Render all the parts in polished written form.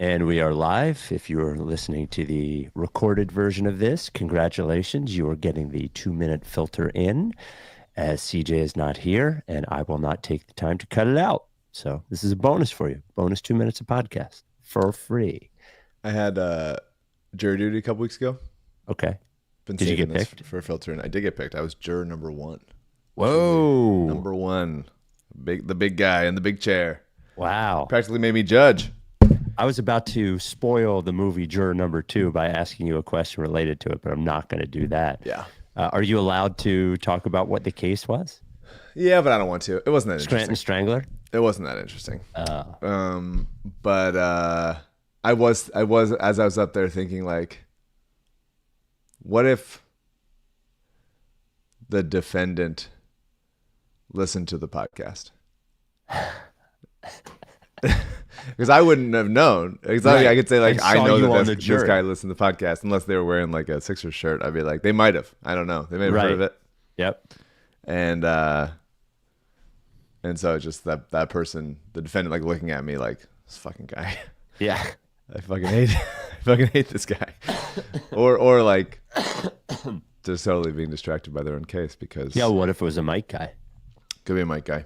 And we are live. If you are listening to the recorded version of this, congratulations. You are getting the 2-minute filter in, as CJ is not here, and I will not take the time to cut it out. So this is a bonus for you. Bonus 2 minutes of podcast for free. I had jury duty a couple weeks ago. Okay. Been Did you get this picked? for a filter, and I did get picked. I was juror number 1. Whoa. Number 1. The big guy in the big chair. Wow. Practically made me judge. I was about to spoil the movie Juror Number 2 by asking you a question related to it, but I'm not going to do that. Yeah. Are you allowed to talk about what the case was? Yeah, but I don't want to. It wasn't that Scranton interesting. Strangler? It wasn't that interesting. But I was as I was up there thinking, like, what if the defendant listened to the podcast? Because I wouldn't have known. Exactly. Right. I could say, like, I know that this guy listened to the podcast, unless they were wearing like a Sixers shirt. I'd be like, they might have. I don't know. They may have heard of it. Yep. And so it's just that person, the defendant, like looking at me like, this fucking guy. Yeah. I fucking hate this guy. or like just totally being distracted by their own case because. Yeah. What if it was a Mike guy? Could be a Mike guy.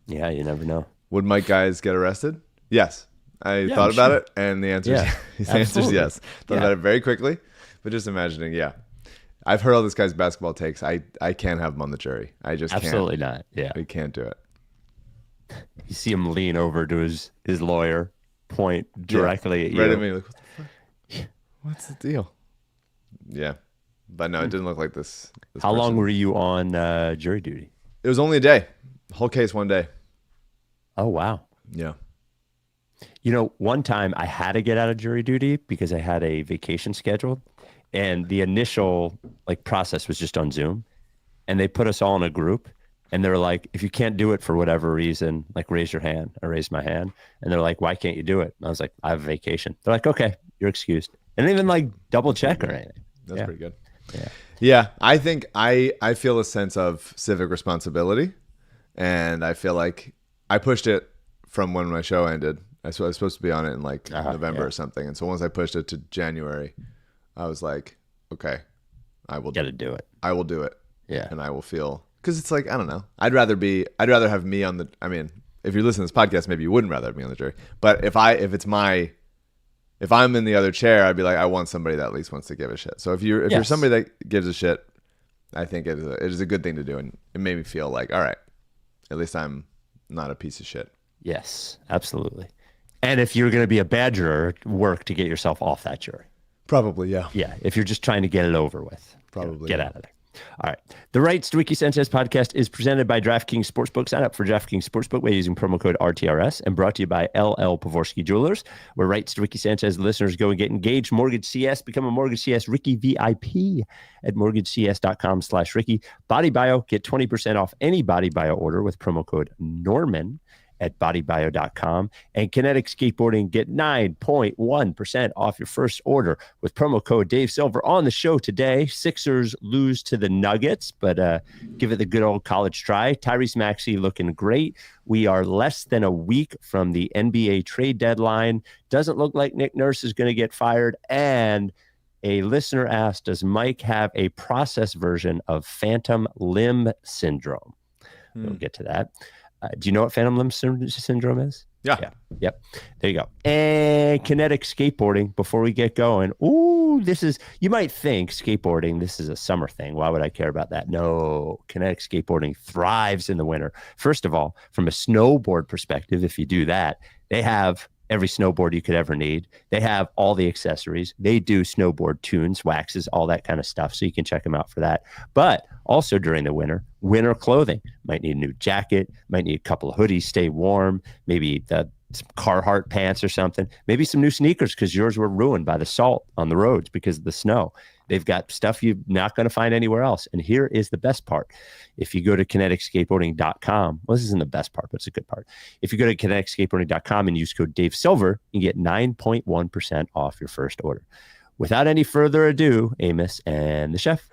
Yeah. You never know. Would Mike guys get arrested? Yes. I thought about it, and the answer is yes. Thought about it very quickly, but just imagining, I've heard all this guy's basketball takes. I can't have him on the jury. I just absolutely can't. Not. Yeah, we can't do it. You see him lean over to his lawyer, point directly at you. Right at me, like, what the fuck? What's the deal? Yeah, but no, it didn't look like this How long were you on jury duty? It was only a day. The whole case, one day. Oh wow. Yeah. You know, one time I had to get out of jury duty because I had a vacation scheduled, and the initial process was just on Zoom, and they put us all in a group, and they're like, if you can't do it for whatever reason, raise your hand. I raised my hand, and they're like, why can't you do it? And I was like, I have a vacation. They're like, okay, you're excused. And they even double check or anything. That's pretty good. Yeah. Yeah. I think I feel a sense of civic responsibility, and I feel like I pushed it from when my show ended. I was supposed to be on it in November or something. And so once I pushed it to January, I was like, okay, I will do it. I will do it. Yeah. And I will feel, because it's like, I don't know. I'd rather have me on the, I mean, if you're listening to this podcast, maybe you wouldn't rather have me on the jury. But if I'm in the other chair, I'd be like, I want somebody that at least wants to give a shit. So if you're somebody that gives a shit, I think it is a good thing to do. And it made me feel like, all right, at least I'm not a piece of shit. Yes, absolutely. And if you're going to be a bad juror, work to get yourself off that jury. Probably, yeah. Yeah, if you're just trying to get it over with. Probably. Get out of there. All right. The Rights to Ricky Sanchez podcast is presented by DraftKings Sportsbook. Sign up for DraftKings Sportsbook by using promo code RTRS, and brought to you by LL Pavorsky Jewelers, where Rights to Ricky Sanchez listeners go and get engaged. MortgageCS, become a MortgageCS Ricky VIP at mortgagecs.com/Ricky. BodyBio, get 20% off any BodyBio order with promo code Norman at bodybio.com. And Kinetic Skateboarding, get 9.1% off your first order with promo code Dave Silver. On the show today, Sixers lose to the Nuggets, but give it the good old college try. Tyrese Maxey looking great. We are less than a week from the NBA trade deadline. Doesn't look like Nick Nurse is going to get fired. And a listener asked, does Mike have a processed version of phantom limb syndrome? We'll get to that. Do you know what phantom limb syndrome is? Yeah. Yep. There you go. And Kinetic Skateboarding, before we get going. Ooh, you might think skateboarding, this is a summer thing. Why would I care about that? No, Kinetic Skateboarding thrives in the winter. First of all, from a snowboard perspective, if you do that, they have every snowboard you could ever need. They have all the accessories. They do snowboard tunes, waxes, all that kind of stuff. So you can check them out for that. But also during the winter clothing. Might need a new jacket, might need a couple of hoodies, stay warm, maybe some Carhartt pants or something, maybe some new sneakers because yours were ruined by the salt on the roads because of the snow. They've got stuff you're not going to find anywhere else. And here is the best part. If you go to kineticskateboarding.com, well, this isn't the best part, but it's a good part. If you go to kineticskateboarding.com and use code Dave Silver, you get 9.1% off your first order. Without any further ado, Amos and the chef.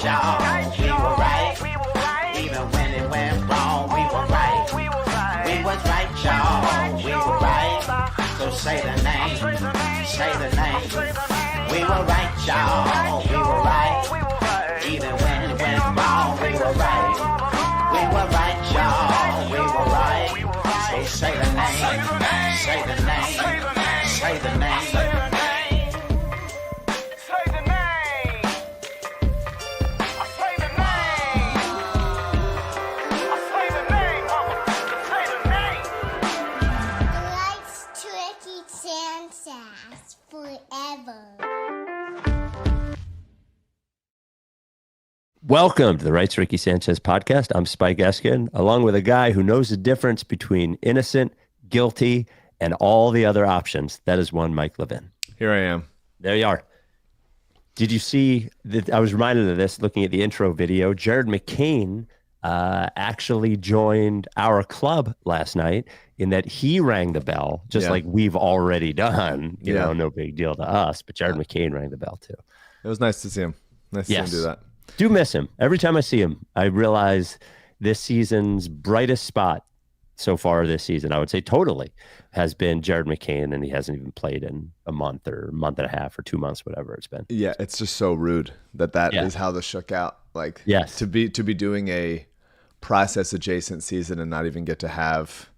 y'all. We were right. Even when it went wrong, we were right. We was right, y'all. We were right. So say the name. Say the name. We were right, y'all. We were right. Even when it went wrong, we were right. We were right, y'all. We were right. So say the name. Say the name. Say the name. Welcome to the Rights To Ricky Sanchez podcast. I'm Spike Eskin, along with a guy who knows the difference between innocent, guilty, and all the other options. That is one Mike Levin. Here I am. There you are. Did you see that? I was reminded of this looking at the intro video. Jared McCain actually joined our club last night in that he rang the bell, just like we've already done. You know, no big deal to us, but Jared McCain rang the bell too. It was nice to see him. Nice to see him do that. Do miss him. Every time I see him, I realize this season's brightest spot so far this season, I would say totally, has been Jared McCain, and he hasn't even played in a month or month and a half or 2 months, whatever it's been. Yeah, it's just so rude that is how this shook out. Like, to be doing a process adjacent season and not even get to have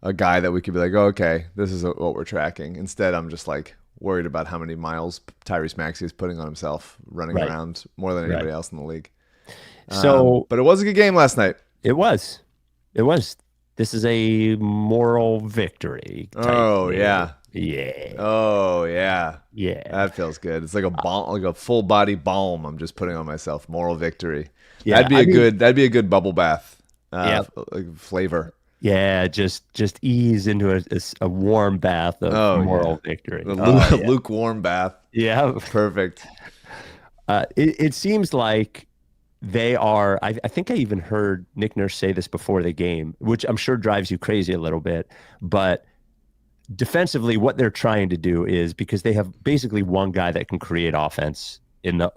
a guy that we could be like, oh, okay, this is what we're tracking. Instead, I'm just like worried about how many miles Tyrese Maxey is putting on himself running around more than anybody else in the league. So, but it was a good game last night. It was. This is a moral victory. Oh yeah. Yeah. Oh yeah. Yeah. That feels good. It's like a balm, like a full body balm I'm just putting on myself. Moral victory. Yeah, that'd be a good bubble bath flavor. Yeah, just ease into a warm bath of moral victory. Lukewarm bath. Yeah. Perfect. It seems like they are, I think I even heard Nick Nurse say this before the game, which I'm sure drives you crazy a little bit, but defensively what they're trying to do is, because they have basically one guy that can create offense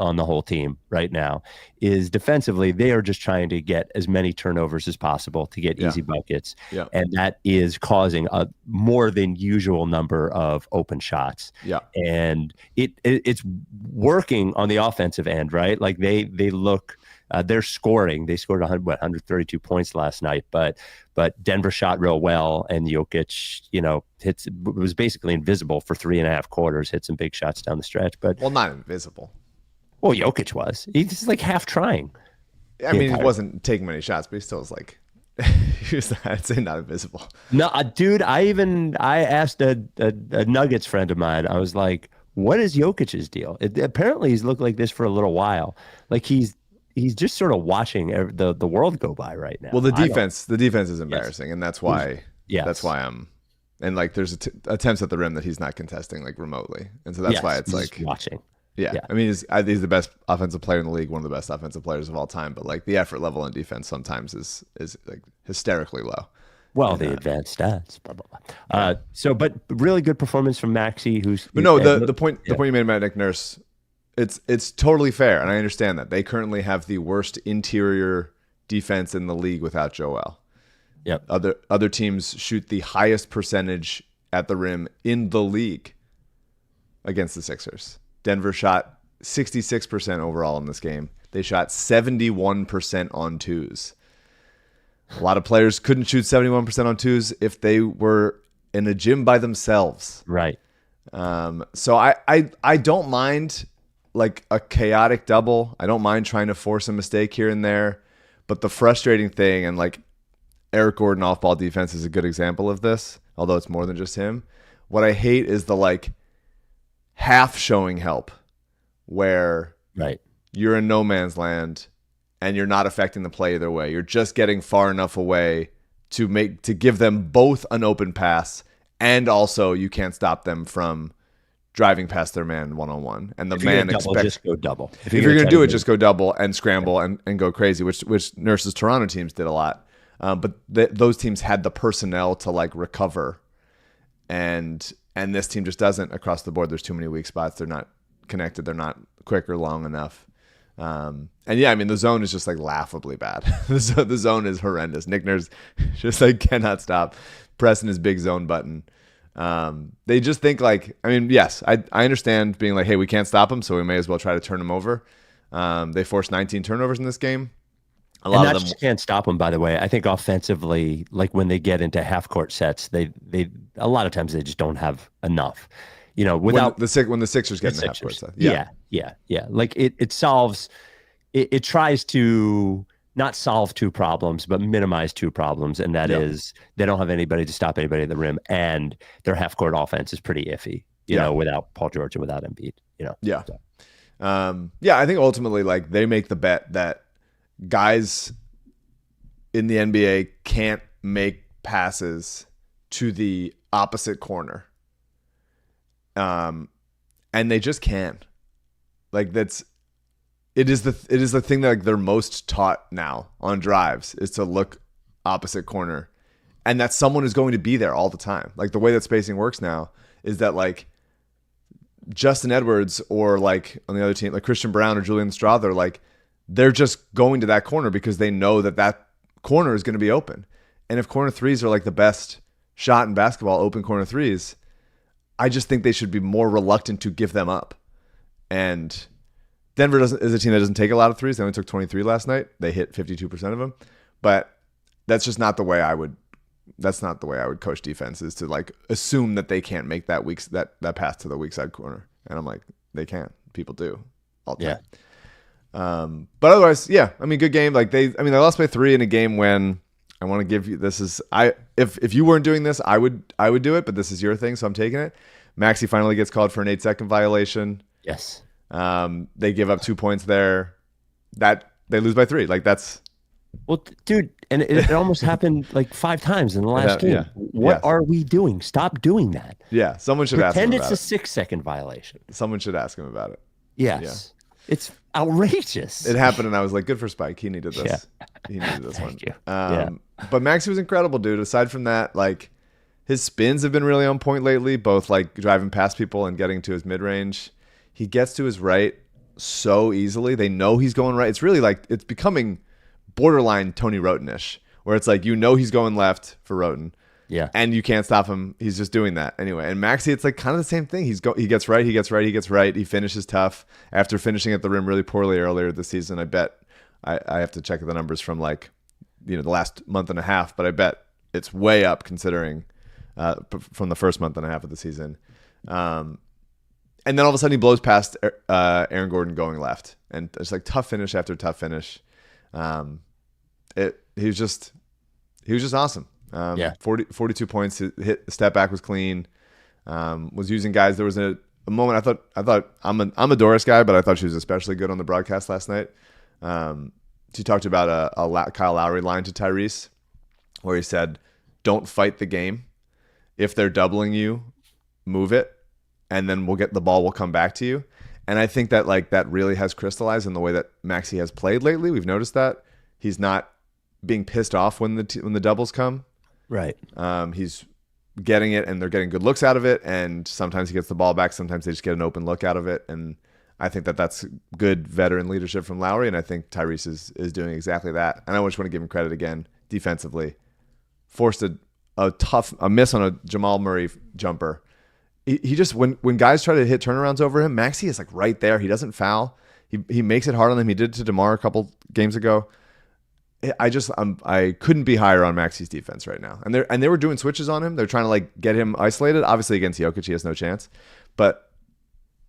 on the whole team right now, is defensively they are just trying to get as many turnovers as possible to get easy buckets, and that is causing a more than usual number of open shots. And it's working on the offensive end, right? Like they look, they're scoring. They scored 132 points last night, but Denver shot real well, and Jokic, was basically invisible for 3.5 quarters, hit some big shots down the stretch. But not invisible. Well, Jokic was. He's like half trying. I mean, he wasn't taking many shots, but he still was like, I'd say not invisible. No, dude, I asked a Nuggets friend of mine, I was like, what is Jokic's deal? Apparently he's looked like this for a little while. Like he's just sort of watching the world go by right now. Well, the defense is embarrassing, and that's why I'm, and like there's attempts at the rim that he's not contesting like remotely, and so that's why it's like watching. Yeah. I mean, he's the best offensive player in the league, one of the best offensive players of all time. But like the effort level on defense sometimes is like hysterically low. Well, the advanced stats, blah blah blah. So, but really good performance from Maxey, the point you made about Nick Nurse, it's totally fair, and I understand that they currently have the worst interior defense in the league without Joel. Yep. Other teams shoot the highest percentage at the rim in the league against the Sixers. Denver shot 66% overall in this game. They shot 71% on twos. A lot of players couldn't shoot 71% on twos if they were in a gym by themselves. Right. So I don't mind like a chaotic double. I don't mind trying to force a mistake here and there. But the frustrating thing, and like Eric Gordon off-ball defense is a good example of this, although it's more than just him. What I hate is the like half showing help where you're in no man's land and you're not affecting the play either way. You're just getting far enough away to give them both an open pass, and also you can't stop them from driving past their man one-on-one. And the man expects just go double. If you're going to do it, just go double and scramble and go crazy, which Nurse's Toronto teams did a lot. But those teams had the personnel to like recover, and this team just doesn't across the board. There's too many weak spots. They're not connected. They're not quick or long enough. And yeah, I mean, the zone is just like laughably bad. The zone is horrendous. Nick Nurse just like cannot stop pressing his big zone button. They just think like, I mean, yes, I understand being like, hey, we can't stop him, so we may as well try to turn him over. They forced 19 turnovers in this game. A lot of them just can't stop them, by the way. I think offensively, like when they get into half court sets, they a lot of times they just don't have enough. You know, without when the Sixers get in the half court set. Yeah. Like it solves. It tries to not solve two problems, but minimize two problems, and that is they don't have anybody to stop anybody at the rim, and their half court offense is pretty iffy. You know, without Paul George and without Embiid. You know. Yeah. So. I think ultimately, like, they make the bet that guys in the NBA can't make passes to the opposite corner. And they just can. Like, it is the thing that like they're most taught now on drives is to look opposite corner, and that someone is going to be there all the time. Like, the way that spacing works now is that like Justin Edwards or like on the other team, like Christian Brown or Julian Strawther, like they're just going to that corner because they know that corner is going to be open. And if corner threes are like the best shot in basketball, open corner threes, I just think they should be more reluctant to give them up. And Denver is a team that doesn't take a lot of threes. They only took 23 last night. They hit 52% of them. But that's just not the way I would coach defense, is to like assume that they can't make that pass to the weak side corner. And I'm like, they can. People do all the time. But otherwise, yeah, I mean, good game. Like they lost by 3 in a game when I want to give you, if you weren't doing this, I would do it, but this is your thing, so I'm taking it. Maxey finally gets called for an 8-second violation. Yes. They give up 2 points there. That they lose by 3. Like that's, well, dude, and it almost happened like 5 times in the last game. What are we doing? Stop doing that. Yeah, someone should ask him about it. Pretend it's a 6-second violation. Someone should ask him about it. Yes. Yeah. It's outrageous. It happened, and I was like, good for Spike. He needed this. Yeah. He needed this one. Thank you. But Maxey was incredible, dude. Aside from that, like, his spins have been really on point lately, both like driving past people and getting to his mid-range. He gets to his right so easily. They know he's going right. It's really like, it's becoming borderline Tony Roten-ish, where it's like, you know, he's going left for Roten. Yeah. And you can't stop him. He's just doing that anyway. And Maxey, it's like kind of the same thing. He gets right. He finishes tough after finishing at the rim really poorly earlier this season. I bet I have to check the numbers from like, you know, the last month and a half, but I bet it's way up considering from the first month and a half of the season. And then all of a sudden he blows past Aaron Gordon going left, and it's like tough finish after tough finish. He was just awesome. 42 points. Hit the step back was clean. Was using guys. There was a moment I thought I'm a Doris guy, but I thought she was especially good on the broadcast last night. She talked about a Kyle Lowry line to Tyrese, where he said, "Don't fight the game. If they're doubling you, move it, and then the ball will come back to you." And I think that like that really has crystallized in the way that Maxey has played lately. We've noticed that he's not being pissed off when the doubles come. Right. He's getting it, and they're getting good looks out of it. And sometimes he gets the ball back. Sometimes they just get an open look out of it. And I think that that's good veteran leadership from Lowry. And I think Tyrese is doing exactly that. And I just want to give him credit again defensively. Forced a miss on a Jamal Murray jumper. He just, when guys try to hit turnarounds over him, Maxey is like right there. He doesn't foul. He makes it hard on them. He did it to DeMar a couple games ago. I couldn't be higher on Maxey's defense right now. And they were doing switches on him. They're trying to like get him isolated. Obviously against Jokic, he has no chance. But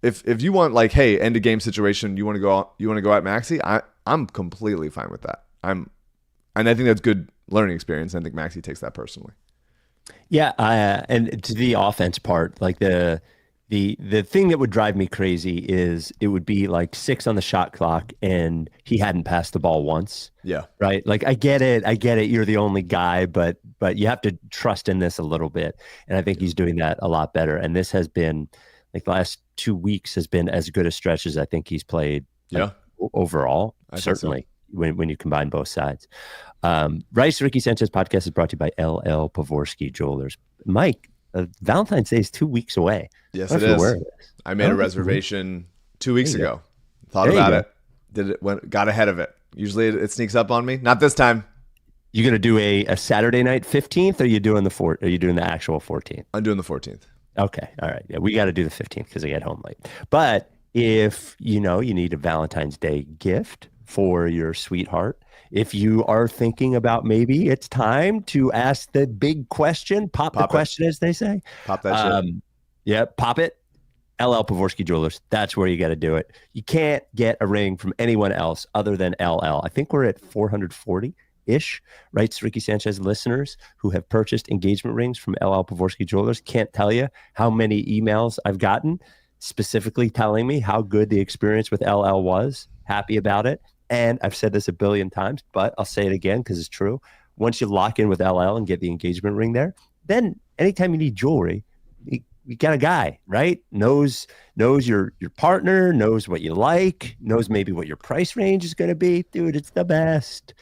if you want like, hey, end of game situation, you want to go at Maxey, I'm completely fine with that. And I think that's good learning experience. I think Maxey takes that personally. Yeah, and to the offense part, like the thing that would drive me crazy is it would be like 6 on the shot clock and he hadn't passed the ball once. Yeah. Right. Like I get it. You're the only guy, but you have to trust in this a little bit. And I think he's doing that a lot better. And this has been like the last 2 weeks has been as good a stretch as I think he's played. Like, overall, certainly when you combine both sides. Rights to Ricky Sanchez podcast is brought to you by LL Pavorsky Jewelers. Mike, Valentine's Day is 2 weeks away. Yes, it is. I made a reservation 2 weeks ago. Thought about it. got ahead of it. Usually it sneaks up on me. Not this time. You gonna do a Saturday night 15th, or are you doing the actual 14th? I'm doing the 14th. Okay, all right. Yeah, we got to do the 15th because I get home late. But if you need a Valentine's Day gift for your sweetheart, if you are thinking about maybe it's time to ask the big question, pop the question, as they say. Pop that shit. Yeah, pop it. LL Pavorsky Jewelers. That's where you got to do it. You can't get a ring from anyone else other than LL. I think we're at 440-ish Rights to Ricky Sanchez listeners who have purchased engagement rings from LL Pavorsky Jewelers. Can't tell you how many emails I've gotten specifically telling me how good the experience with LL was. Happy about it. And I've said this a billion times, but I'll say it again because it's true. Once you lock in with LL and get the engagement ring there, then anytime you need jewelry, you got a guy, right? Knows your partner, knows what you like, knows maybe what your price range is going to be. Dude, it's the best.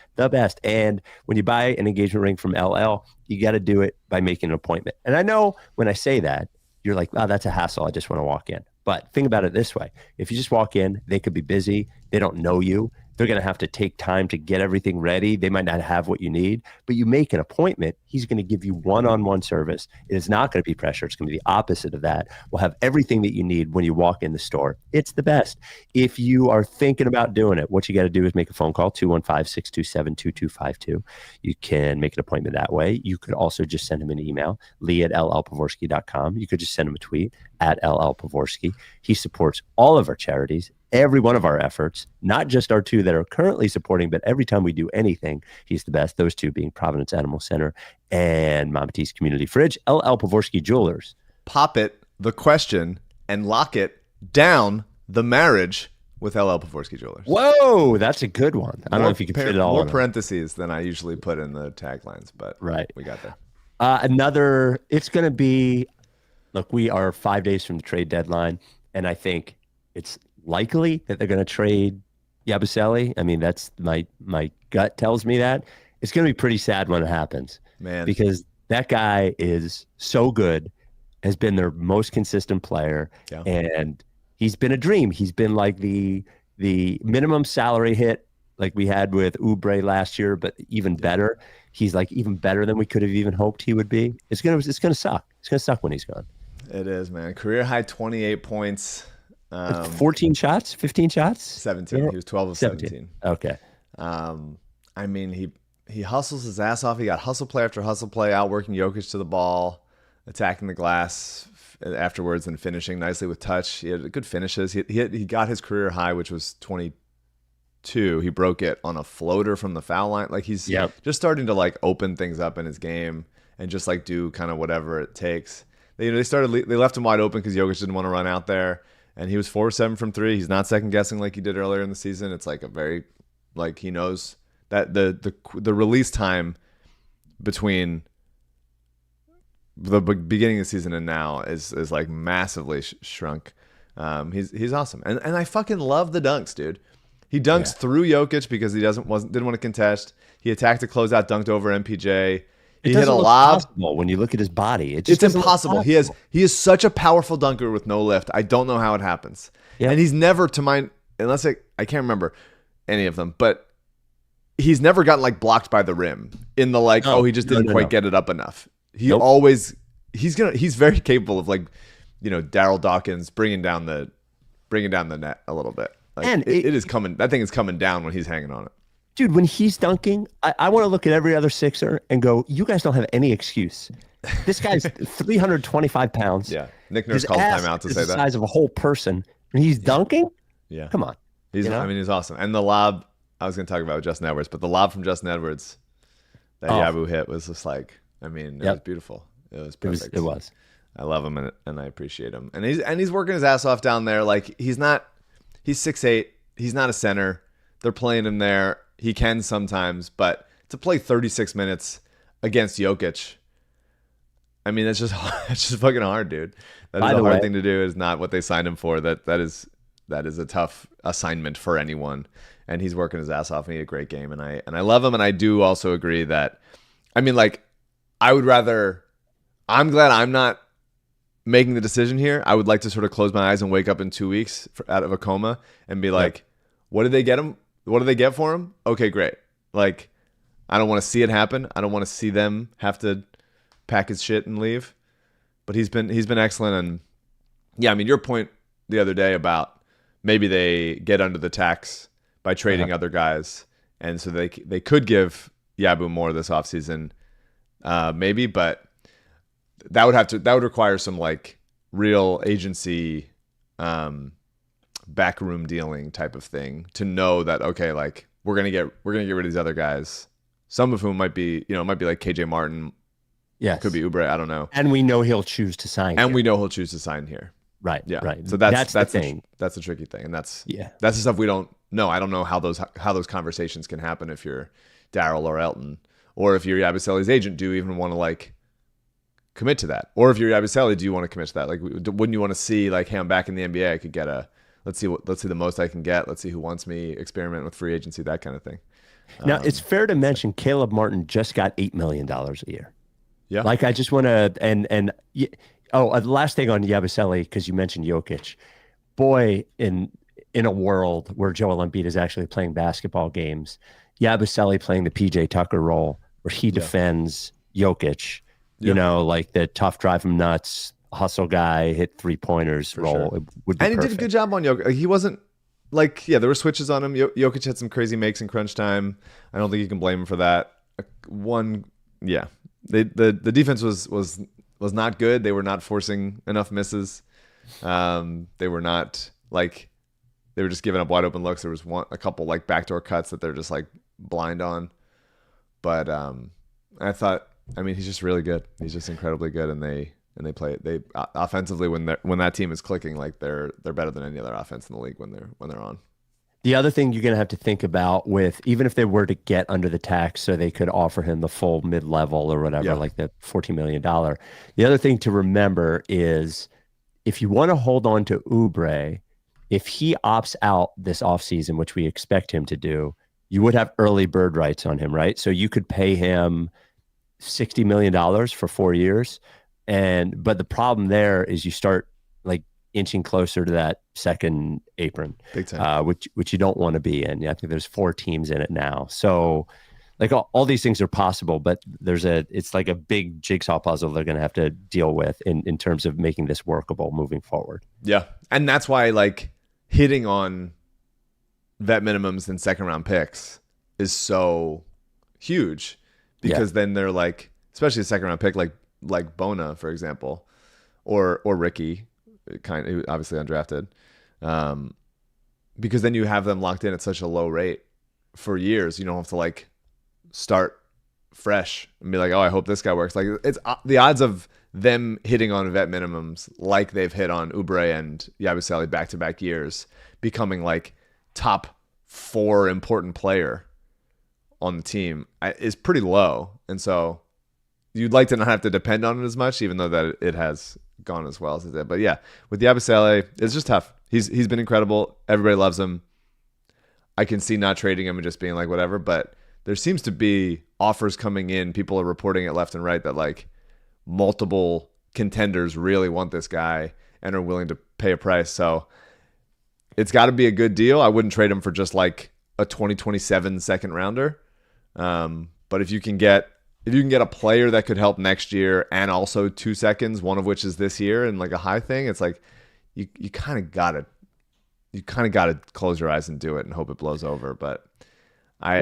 And when you buy an engagement ring from LL, you got to do it by making an appointment. And I know when I say that, you're like, oh, that's a hassle. I just want to walk in. But think about it this way. If you just walk in, they could be busy. They don't know you. They're going to have to take time to get everything ready. They might not have what you need, but you make an appointment. He's going to give you one-on-one service. It is not going to be pressure. It's going to be the opposite of that. We'll have everything that you need when you walk in the store. It's the best. If you are thinking about doing it, what you got to do is make a phone call, 215-627-2252. You can make an appointment that way. You could also just send him an email, lee@llpavorsky.com. You could just send him a tweet @llpavorsky. He supports all of our charities, every one of our efforts, not just our two that are currently supporting, but every time we do anything, he's the best. Those two being Providence Animal Center and Mama T's Community Fridge. LL Pavorsky Jewelers. Pop it, the question, and lock it down, the marriage with LL Pavorsky Jewelers. Whoa, that's a good one. I don't know if you can fit it all more in parentheses than I usually put in the taglines, but right, we got there. It's going to be, look, we are 5 days from the trade deadline, and I think it's likely that they're going to trade Yabusele. I mean, that's my gut tells me that. It's going to be pretty sad when it happens, man, because that guy is so good, has been their most consistent player, and he's been a dream. He's been like the minimum salary hit like we had with Oubre last year, but even better. He's like even better than we could have even hoped he would be. It's gonna suck. It's gonna suck when he's gone. It is, man. Career high 28 points. 14 shots, 15 shots, 17. He was 12 of 17. Okay. I mean, he hustles his ass off. He got hustle play after hustle play, outworking Jokic to the ball, attacking the glass afterwards, and finishing nicely with touch. He had good finishes. He got his career high, which was 22. He broke it on a floater from the foul line. Like he's just starting to like open things up in his game and just like do kind of whatever it takes. They left him wide open because Jokic didn't want to run out there. And he was 4-7 from three. He's not second guessing like he did earlier in the season. It's like a very, like he knows that the release time between the beginning of the season and now is like massively shrunk. He's awesome, and I fucking love the dunks, dude. He dunks through Jokic because he didn't want to contest. He attacked the closeout, dunked over MPJ. He hit a lob. When you look at his body, it's impossible. He is such a powerful dunker with no lift. I don't know how it happens. Yeah. And he's never, to my, unless I can't remember any of them, but he's never gotten like blocked by the rim in the like, he just didn't quite get it up enough. He always, he's very capable of like, Daryl Dawkins bringing down the net a little bit. Like, and it is coming. That thing is coming down when he's hanging on it. Dude, when he's dunking, I want to look at every other Sixer and go, you guys don't have any excuse. This guy's 325 pounds. Yeah. Nick Nurse called timeout to say that. The size of a whole person. And he's dunking? Yeah. Come on. He's awesome. And the lob, I was going to talk about Justin Edwards, but the lob from Justin Edwards that Yabu hit was just like, it was beautiful. It was perfect. It was. I love him and I appreciate him. And he's working his ass off down there. Like he's 6'8". He's not a center. They're playing him there. He can sometimes, but to play 36 minutes against Jokic, I mean, it's just fucking hard, dude. That is a hard thing to do. Is not what they signed him for. That is a tough assignment for anyone. And he's working his ass off. And he had a great game, and I love him. And I do also agree that, I mean, like, I'm glad I'm not making the decision here. I would like to sort of close my eyes and wake up in 2 weeks out of a coma and be like, What did they get him? What did they get for him? Okay, great. Like, I don't want to see it happen. I don't want to see them have to pack his shit and leave. But he's been excellent. And yeah, I mean, your point the other day about maybe they get under the tax by trading other guys, and so they could give Yabu more this offseason, maybe, but that would require some like real agency backroom dealing type of thing to know that, okay, like we're gonna get rid of these other guys, some of whom might be like KJ Martin. Yes. Could be Oubre, I don't know. And we know he'll choose to sign And here. we know he'll choose to sign here. Right. Yeah. Right. So that's the thing. That's the tricky thing. And that's the stuff we don't know. I don't know how those conversations can happen if you're Daryl or Elton, or if you're Yabusele's agent. Do you even want to like commit to that? Or if you're Yabusele, do you want to commit to that? Like, wouldn't you want to see like, hey, I'm back in the NBA. I could get let's see the most I can get. Let's see who wants me. Experiment with free agency, that kind of thing. Now it's fair to mention Caleb Martin just got $8 million a year. Yeah. Like I just want to the last thing on Yabusele, because you mentioned Jokic. Boy, in a world where Joel Embiid is actually playing basketball games, Yabusele playing the PJ Tucker role where he defends Jokic, you know, like the tough, drive him nuts, hustle guy, hit 3-pointers role. Sure. It would be and perfect. He did a good job on Jokic. Like, he wasn't like, there were switches on him. Jokic had some crazy makes in crunch time. I don't think you can blame him for that. The defense was not good. They were not forcing enough misses. They were not like, they were just giving up wide open looks. There was a couple like backdoor cuts that they're just like blind on. But I thought, I mean, he's just really good. He's just incredibly good, and they play. They offensively, when that team is clicking, like they're better than any other offense in the league when they're on. The other thing you're going to have to think about with, even if they were to get under the tax so they could offer him the full mid-level or whatever, like the $14 million. The other thing to remember is if you want to hold on to Oubre, if he opts out this offseason, which we expect him to do, you would have early bird rights on him, right? So you could pay him $60 million for 4 years. But the problem there is you start like inching closer to that second apron, big time, which you don't want to be in. I think there's 4 teams in it now. So like all these things are possible, but it's like a big jigsaw puzzle they're going to have to deal with in terms of making this workable moving forward. Yeah. And that's why like hitting on vet minimums and second round picks is so huge, because then they're like, especially a second round pick, like Bona, for example, or Ricky, obviously undrafted, because then you have them locked in at such a low rate for years. You don't have to like start fresh and be like, oh, I hope this guy works. Like, it's the odds of them hitting on vet minimums like they've hit on Oubre and Yabusele back-to-back years, becoming like top 4 important player on the team, is pretty low. And so you'd like to not have to depend on it as much, even though that it has gone as well as it did. But yeah, with Yabusele, it's just tough. He's been incredible. Everybody loves him. I can see not trading him and just being like, whatever. But there seems to be offers coming in. People are reporting it left and right that like multiple contenders really want this guy and are willing to pay a price. So it's got to be a good deal. I wouldn't trade him for just like a 2027 second rounder. But if you can get a player that could help next year and also 2 seconds, one of which is this year, and like a high thing, it's like you kind of got to close your eyes and do it and hope it blows over. But I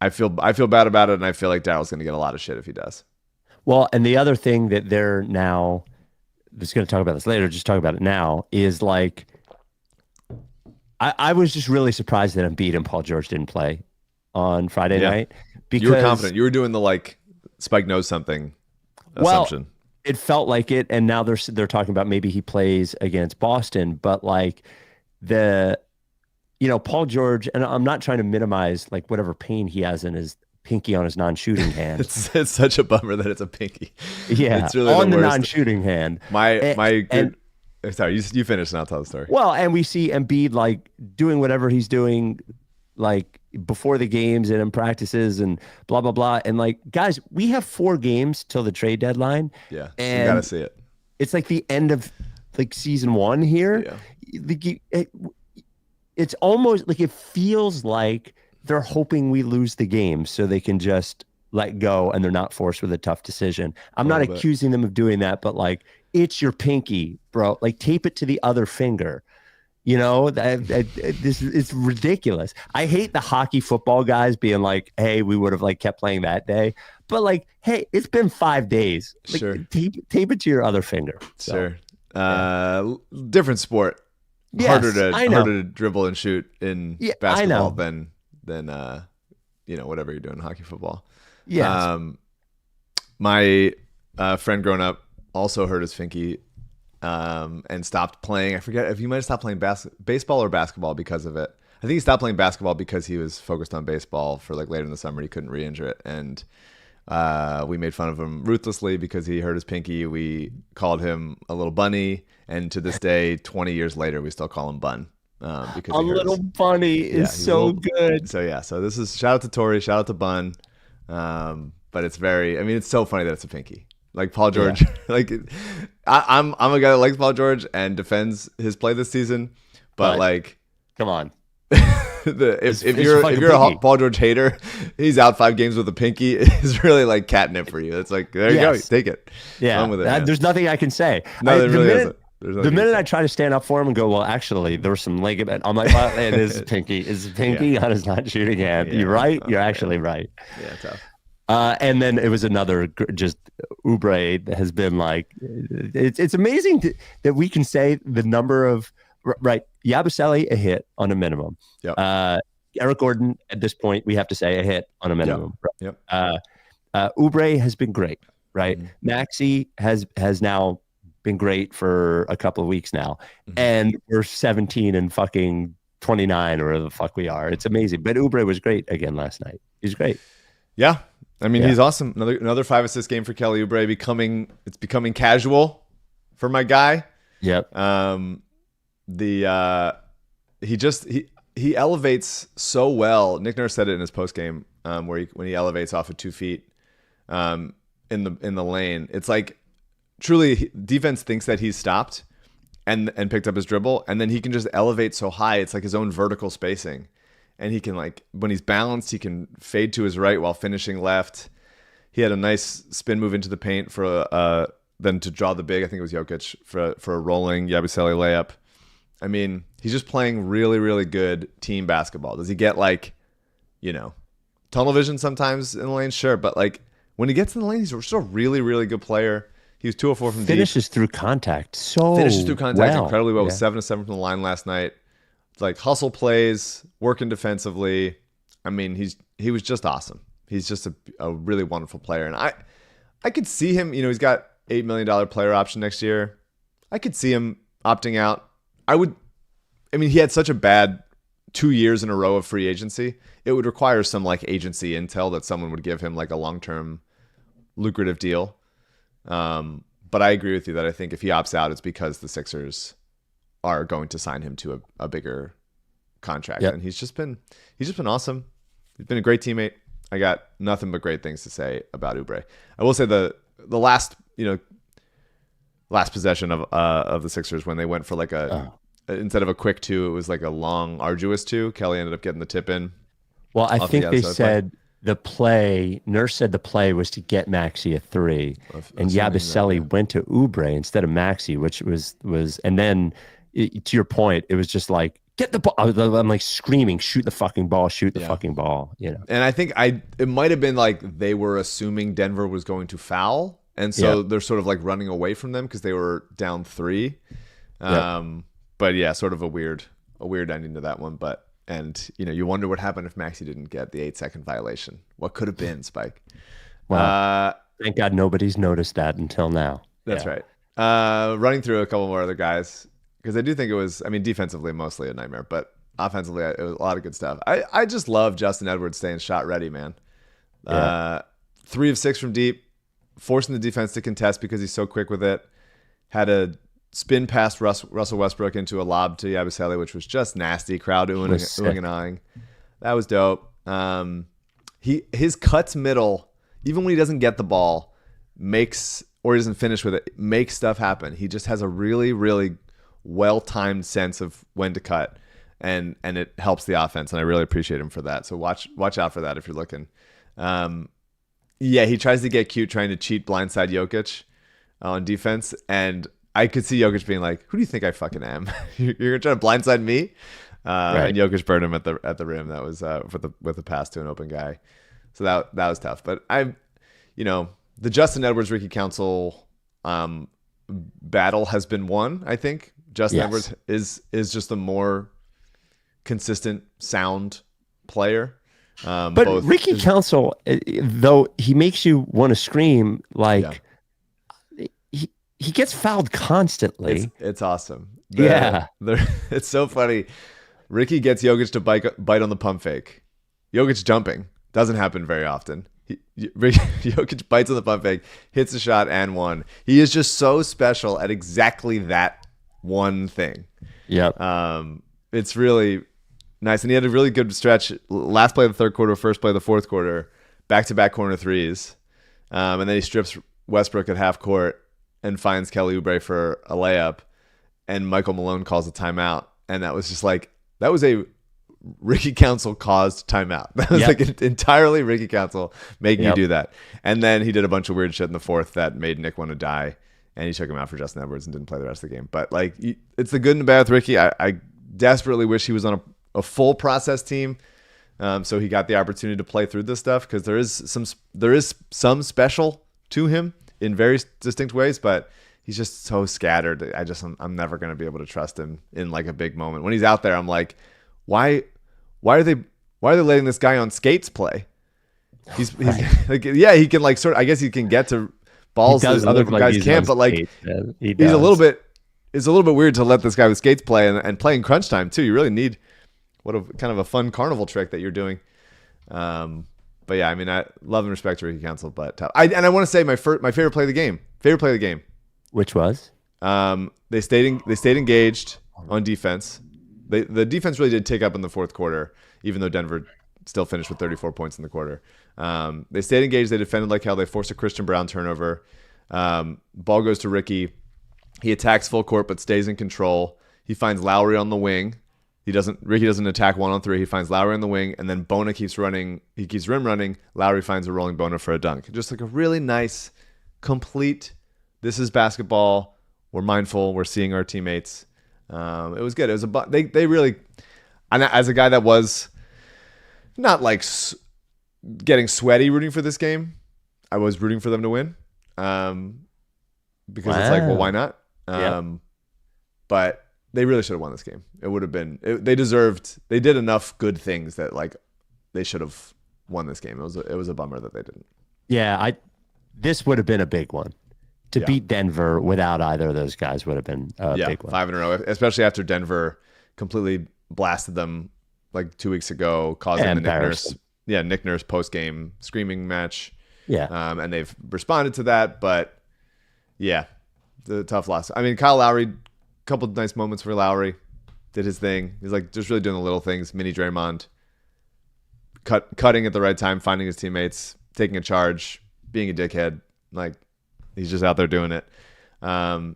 feel bad about it, and I feel like Daryl's going to get a lot of shit if he does. Well, and the other thing that they're now, just going to talk about this later, just talk about it now, is like, I was just really surprised that Embiid and Paul George didn't play on Friday night. Because you were confident. You were doing the like Spike knows something assumption. It felt like it, and now they're talking about maybe he plays against Boston, but like Paul George, and I'm not trying to minimize like whatever pain he has in his pinky on his non-shooting hand. It's such a bummer that it's a pinky. Yeah, it's really on the worst. Non-shooting hand. Sorry, you finish and I'll tell the story. Well, and we see Embiid like doing whatever he's doing, like before the games and in practices and blah blah blah. And like, guys, we have 4 games till the trade deadline. Yeah, and you gotta see it. It's like the end of like season 1 here. Yeah. it's almost like it feels like they're hoping we lose the game so they can just let go and they're not forced with a tough decision. I'm not accusing them of doing that, but like, it's your pinky, bro. Like, tape it to the other finger. You know, this is ridiculous. I hate the hockey football guys being like, hey, we would have like kept playing that day. But like, hey, it's been 5 days. Like, sure. Tape it to your other finger. So, sure. Yeah. Different sport. Yes, harder to dribble and shoot in basketball than whatever you're doing in hockey, football. Yeah. My friend growing up also hurt his finky and stopped playing. I forget if he might have stopped playing baseball or basketball because of it. I think he stopped playing basketball because he was focused on baseball for like later in the summer. He couldn't re-injure it. And we made fun of him ruthlessly because he hurt his pinky. We called him a little bunny. And to this day, 20 years later, we still call him Bun. Because a little bunny is so good. So this is shout out to Tori, shout out to Bun. But it's it's so funny that it's a pinky. Like Paul George, like I'm a guy that likes Paul George and defends his play this season, but like, come on, if you're a Paul George hater, he's out 5 games with a pinky is really like catnip for you. It's like there you go, take it. Yeah, run with it, there's nothing I can say. No, there really isn't. The minute I try to stand up for him and go, well, actually, there was some ligament. I'm like, well, it is pinky. It's pinky on his not shooting hand. You're right. You're actually right. Yeah, tough. And then it was another just Oubre has been like, it's amazing that we can say the number of, right, Yabusele a hit on a minimum. Yep. Eric Gordon at this point, we have to say a hit on a minimum. Yep. Oubre has been great, right? Mm-hmm. Maxey has now been great for a couple of weeks now. Mm-hmm. And we're 17 and fucking 29 or whatever the fuck we are. It's amazing. But Oubre was great again last night. He's great. Yeah. He's awesome. Another 5 assist game for Kelly Oubre. It's becoming casual for my guy. Yep. He elevates so well. Nick Nurse said it in his post game, when he elevates off of 2 feet, in the lane. It's like truly defense thinks that he's stopped and picked up his dribble, and then he can just elevate so high. It's like his own vertical spacing. And he can, like, when he's balanced, he can fade to his right while finishing left. He had a nice spin move into the paint for then to draw the big. I think it was Jokic for a rolling Yabusele layup. He's just playing really, really good team basketball. Does he get tunnel vision sometimes in the lane? Sure, but like when he gets in the lane, he's just a really, really good player. He was 2 of 4 from deep. Finishes through contact incredibly well. Yeah. Was 7 of 7 from the line last night. Like hustle plays, working defensively. He was just awesome. He's just a really wonderful player. And I could see him, he's got $8 million player option next year. I could see him opting out. He had such a bad 2 years in a row of free agency. It would require some like agency intel that someone would give him like a long-term lucrative deal. But I agree with you that I think if he opts out, it's because the Sixers are going to sign him to a bigger contract. Yep. And he's just been awesome. He's been a great teammate. I got nothing but great things to say about Oubre. I will say the last possession of the Sixers, when they went for like instead of a quick 2, it was like a long, arduous 2. Kelly ended up getting the tip in. Well, I think they said Nurse said the play was to get Maxey a 3, and Yabusele went to Oubre instead of Maxey, which was, and then to your point, it was just like, get the ball. I'm like screaming, shoot the fucking ball, fucking ball, And I think it might have been like they were assuming Denver was going to foul, and so they're sort of like running away from them because they were down 3. But yeah, sort of a weird ending to that one. But you wonder what happened if Maxey didn't get the 8-second violation. What could have been, Spike? Well, thank God nobody's noticed that until now. That's right. Running through a couple more other guys, because I do think it was, defensively mostly a nightmare, but offensively it was a lot of good stuff. I just love Justin Edwards staying shot ready, man. 3 of 6 from deep, forcing the defense to contest because he's so quick with it. Had a spin past Russell Westbrook into a lob to Yabusele, which was just nasty. Crowd oohing and ahhing. That was dope. His cuts middle, even when he doesn't get the ball, or he doesn't finish with it, makes stuff happen. He just has a really, really well-timed sense of when to cut. and it helps the offense, and I really appreciate him for that. So watch out for that if you're looking. Yeah, he tries to get cute trying to cheat blindside Jokic on defense, and I could see Jokic being like, "Who do you think I fucking am? You're trying to blindside me?" Right. And Jokic burned him at the rim. That was with a pass to an open guy. So that was tough. But the Justin Edwards Ricky Council battle has been won. I think Justin Edwards is just a more consistent, sound player. But Ricky Council, though, he makes you want to scream. Like he gets fouled constantly. It's awesome. It's so funny. Ricky gets Jokic to bite on the pump fake. Jokic jumping doesn't happen very often. Jokic bites on the pump fake, hits a shot and one. He is just so special at exactly that one thing. Yep. It's really nice, and he had a really good stretch. Last play of the third quarter, first play of the fourth quarter, back-to-back corner threes, and then he strips Westbrook at half court and finds Kelly Oubre for a layup, and Michael Malone calls a timeout, and that was just like that was a Ricky Council caused timeout. That was like entirely Ricky Council making you do that. And then he did a bunch of weird shit in the fourth that made Nick want to die, and he took him out for Justin Edwards and didn't play the rest of the game. But like, it's the good and the bad with Ricky. I desperately wish he was on a full process team, so he got the opportunity to play through this stuff, because there is some special to him in very distinct ways, but he's just so scattered. I'm never going to be able to trust him in like a big moment. When he's out there, I'm like, why are they letting this guy on skates play? He's like, he can like sort of, I guess he can get to balls that other guys can't, but like he's a little bit weird to let this guy with skates play and play in crunch time too. You really need kind of a fun carnival trick that you're doing. But yeah, I mean, I love and respect to Ricky Council, but I want to say my favorite play of the game. Which was? They stayed engaged on defense. The defense really did take up in the fourth quarter, even though Denver still finished with 34 points in the quarter. They stayed engaged. They defended like hell. They forced a Christian Brown turnover. Ball goes to Ricky. He attacks full court but stays in control. He finds Lowry on the wing. Ricky doesn't attack 1-on-3. He finds Lowry on the wing, and then Bona keeps running. He keeps rim running. Lowry finds a rolling Bona for a dunk. Just like a really nice, complete. This is basketball. We're mindful. We're seeing our teammates. It was good. It was they really, and as a guy that was not like getting sweaty rooting for this game, I was rooting for them to win. Because it's like, well, why not? But they really should have won this game. It would have been. They did enough good things that like they should have won this game. It was a bummer that they didn't. Yeah, this would have been a big one. To beat Denver without either of those guys would have been a big one. 5 in a row, especially after Denver completely blasted them like 2 weeks ago, causing the Nick Nurse post-game screaming match. Yeah. And they've responded to that, but yeah, the tough loss. I mean, Kyle Lowry, a couple of nice moments for Lowry, did his thing. He's like just really doing the little things. Mini Draymond, cutting at the right time, finding his teammates, taking a charge, being a dickhead. Like, he's just out there doing it. And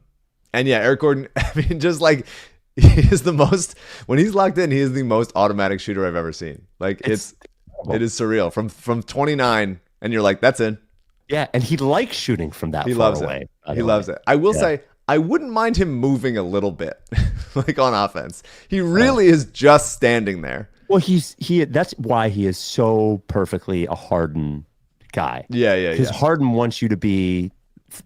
yeah, Eric Gordon, I mean, just like he is the most, when he's locked in, he is the most automatic shooter I've ever seen. Like it is surreal from 29 and you're like, that's in. Yeah. And he likes shooting from that far away. He loves it. I will say, I wouldn't mind him moving a little bit like on offense. He really is just standing there. Well, that's why he is so perfectly a Harden guy. Yeah. Because Harden wants you to be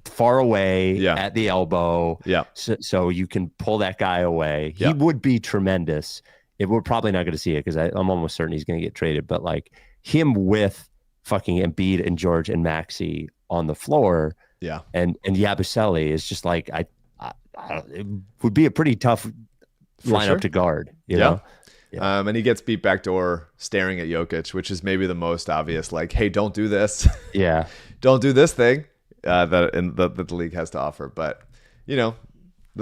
far away at the elbow, so you can pull that guy away. He would be tremendous. We're probably not going to see it because I'm almost certain he's going to get traded. But like him with fucking Embiid and George and Maxey on the floor, and Yabusele is just like it would be a pretty tough lineup to guard. You know? Yeah. And he gets beat backdoor staring at Jokic, which is maybe the most obvious. Like, hey, don't do this. Yeah, don't do this thing. That the league has to offer, but the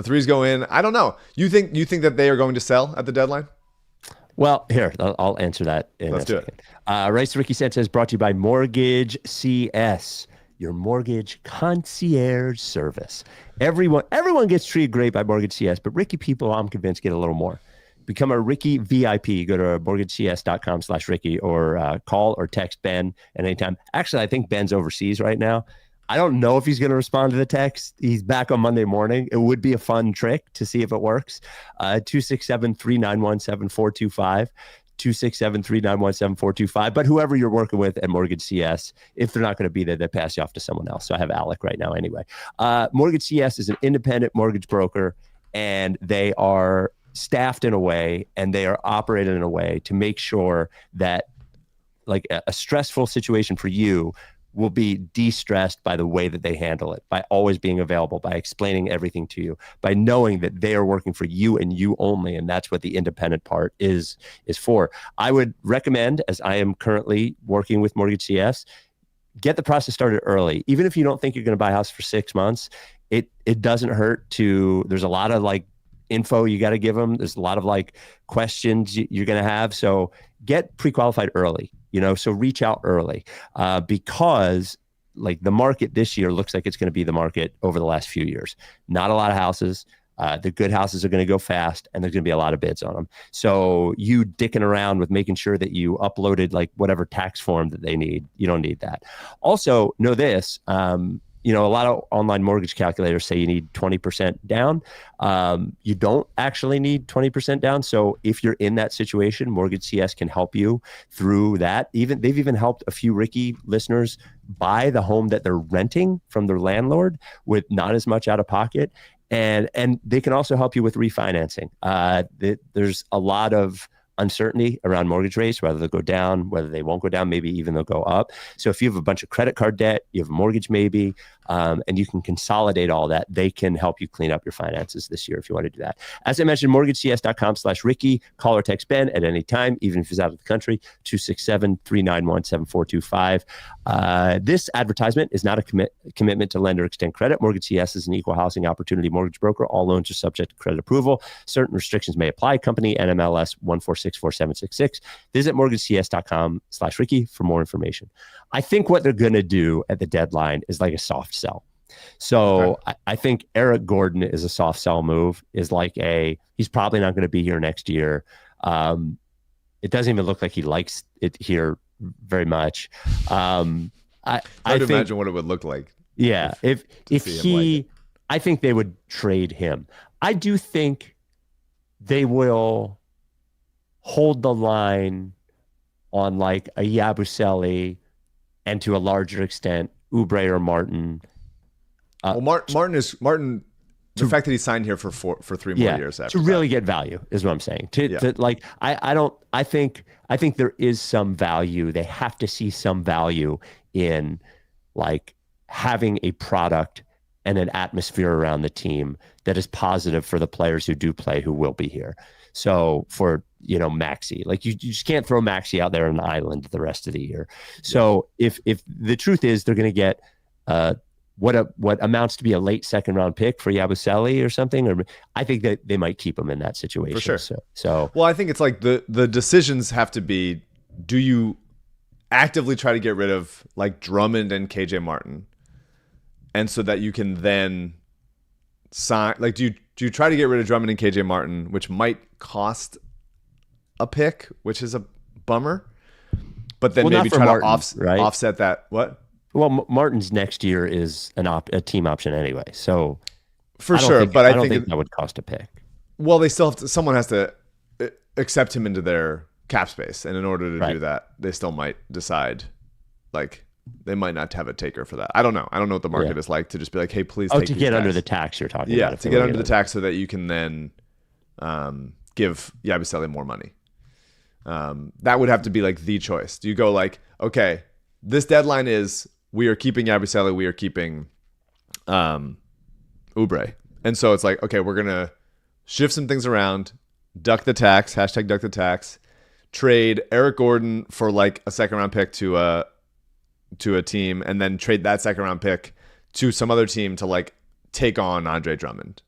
threes go in. I don't know. You think that they are going to sell at the deadline? Well, here I'll answer that. Let's do it. Rights to Ricky Sanchez brought to you by MortgageCS, your mortgage concierge service. Everyone gets treated great by MortgageCS, but Ricky people, I'm convinced, get a little more Become a Ricky VIP. Go to mortgagecs.com/Ricky or call or text Ben at any time. Actually, I think Ben's overseas right now. I don't know if he's going to respond to the text. He's back on Monday morning. It would be a fun trick to see if it works. 267-391-7425. 267-391-7425. But whoever you're working with at MortgageCS, if they're not going to be there, they pass you off to someone else. So I have Alec right now anyway. MortgageCS is an independent mortgage broker, and they are staffed in a way and they are operated in a way to make sure that like a stressful situation for you will be de-stressed by the way that they handle it, by always being available, by explaining everything to you, by knowing that they are working for you and you only. And that's what the independent part is for. I would recommend, as I am currently working with MortgageCS, get the process started early. Even if you don't think you're going to buy a house for 6 months, it doesn't hurt to, there's a lot of like info you got to give them. There's a lot of like questions you're going to have. So get pre-qualified early. So reach out early because like the market this year looks like it's going to be the market over the last few years. Not a lot of houses. The good houses are going to go fast and there's going to be a lot of bids on them. So you dicking around with making sure that you uploaded like whatever tax form that they need, you don't need that. Also know this, a lot of online mortgage calculators say you need 20% down. You don't actually need 20% down. So if you're in that situation, MortgageCS can help you through that. They've even helped a few Ricky listeners buy the home that they're renting from their landlord with not as much out of pocket. And they can also help you with refinancing. There's a lot of uncertainty around mortgage rates, whether they'll go down, whether they won't go down, maybe even they'll go up. So if you have a bunch of credit card debt, you have a mortgage maybe, and you can consolidate all that, they can help you clean up your finances this year if you want to do that. As I mentioned, mortgagecs.com/Ricky, call or text Ben at any time, even if he's out of the country, 267-391-7425. This advertisement is not a commitment to lend or extend credit. MortgageCS is an equal housing opportunity mortgage broker. All loans are subject to credit approval. Certain restrictions may apply. Company NMLS 1464766. Visit mortgagecs.com/Ricky for more information. I think what they're going to do at the deadline is like a soft sell. So okay. I think Eric Gordon is a soft sell move, is like he's probably not going to be here next year. It doesn't even look like he likes it here very much. I think, imagine what it would look like. Yeah. If he, I think they would trade him. I do think they will hold the line on like a Yabusele and to a larger extent, Oubre or Martin. Martin. The fact that he signed here for 3 more years after to really get value is what I'm saying. I think there is some value. They have to see some value in like having a product and an atmosphere around the team that is positive for the players who do play, who will be here. So for, Maxey, like you just can't throw Maxey out there on an island the rest of the year. So if the truth is they're going to get what amounts to be a late second round pick for Yabusele or something, or I think that they might keep him in that situation. For sure. So well, I think it's like the decisions have to be, do you actively try to get rid of like Drummond and KJ Martin, and so that you can then sign, like do you try to get rid of Drummond and KJ Martin, which might cost a pick, which is a bummer, but then maybe try to offset that. What? Well, Martin's next year is a team option anyway, so for sure. But I don't think that would cost a pick. Well, they still have to. Someone has to accept him into their cap space, and in order to do that, they still might decide, like they might not have a taker for that. I don't know. I don't know what the market is like to just be like, hey, please. Take to get under the tax you're talking about. Yeah, to get under the tax so that you can then give Yabusele more money. That would have to be like the choice. Do you go like, okay, this deadline is, we are keeping Yabusele, we are keeping Oubre. And so it's like, okay, we're going to shift some things around, duck the tax, hashtag duck the tax, trade Eric Gordon for like a second round pick to a team, and then trade that second round pick to some other team to like take on Andre Drummond.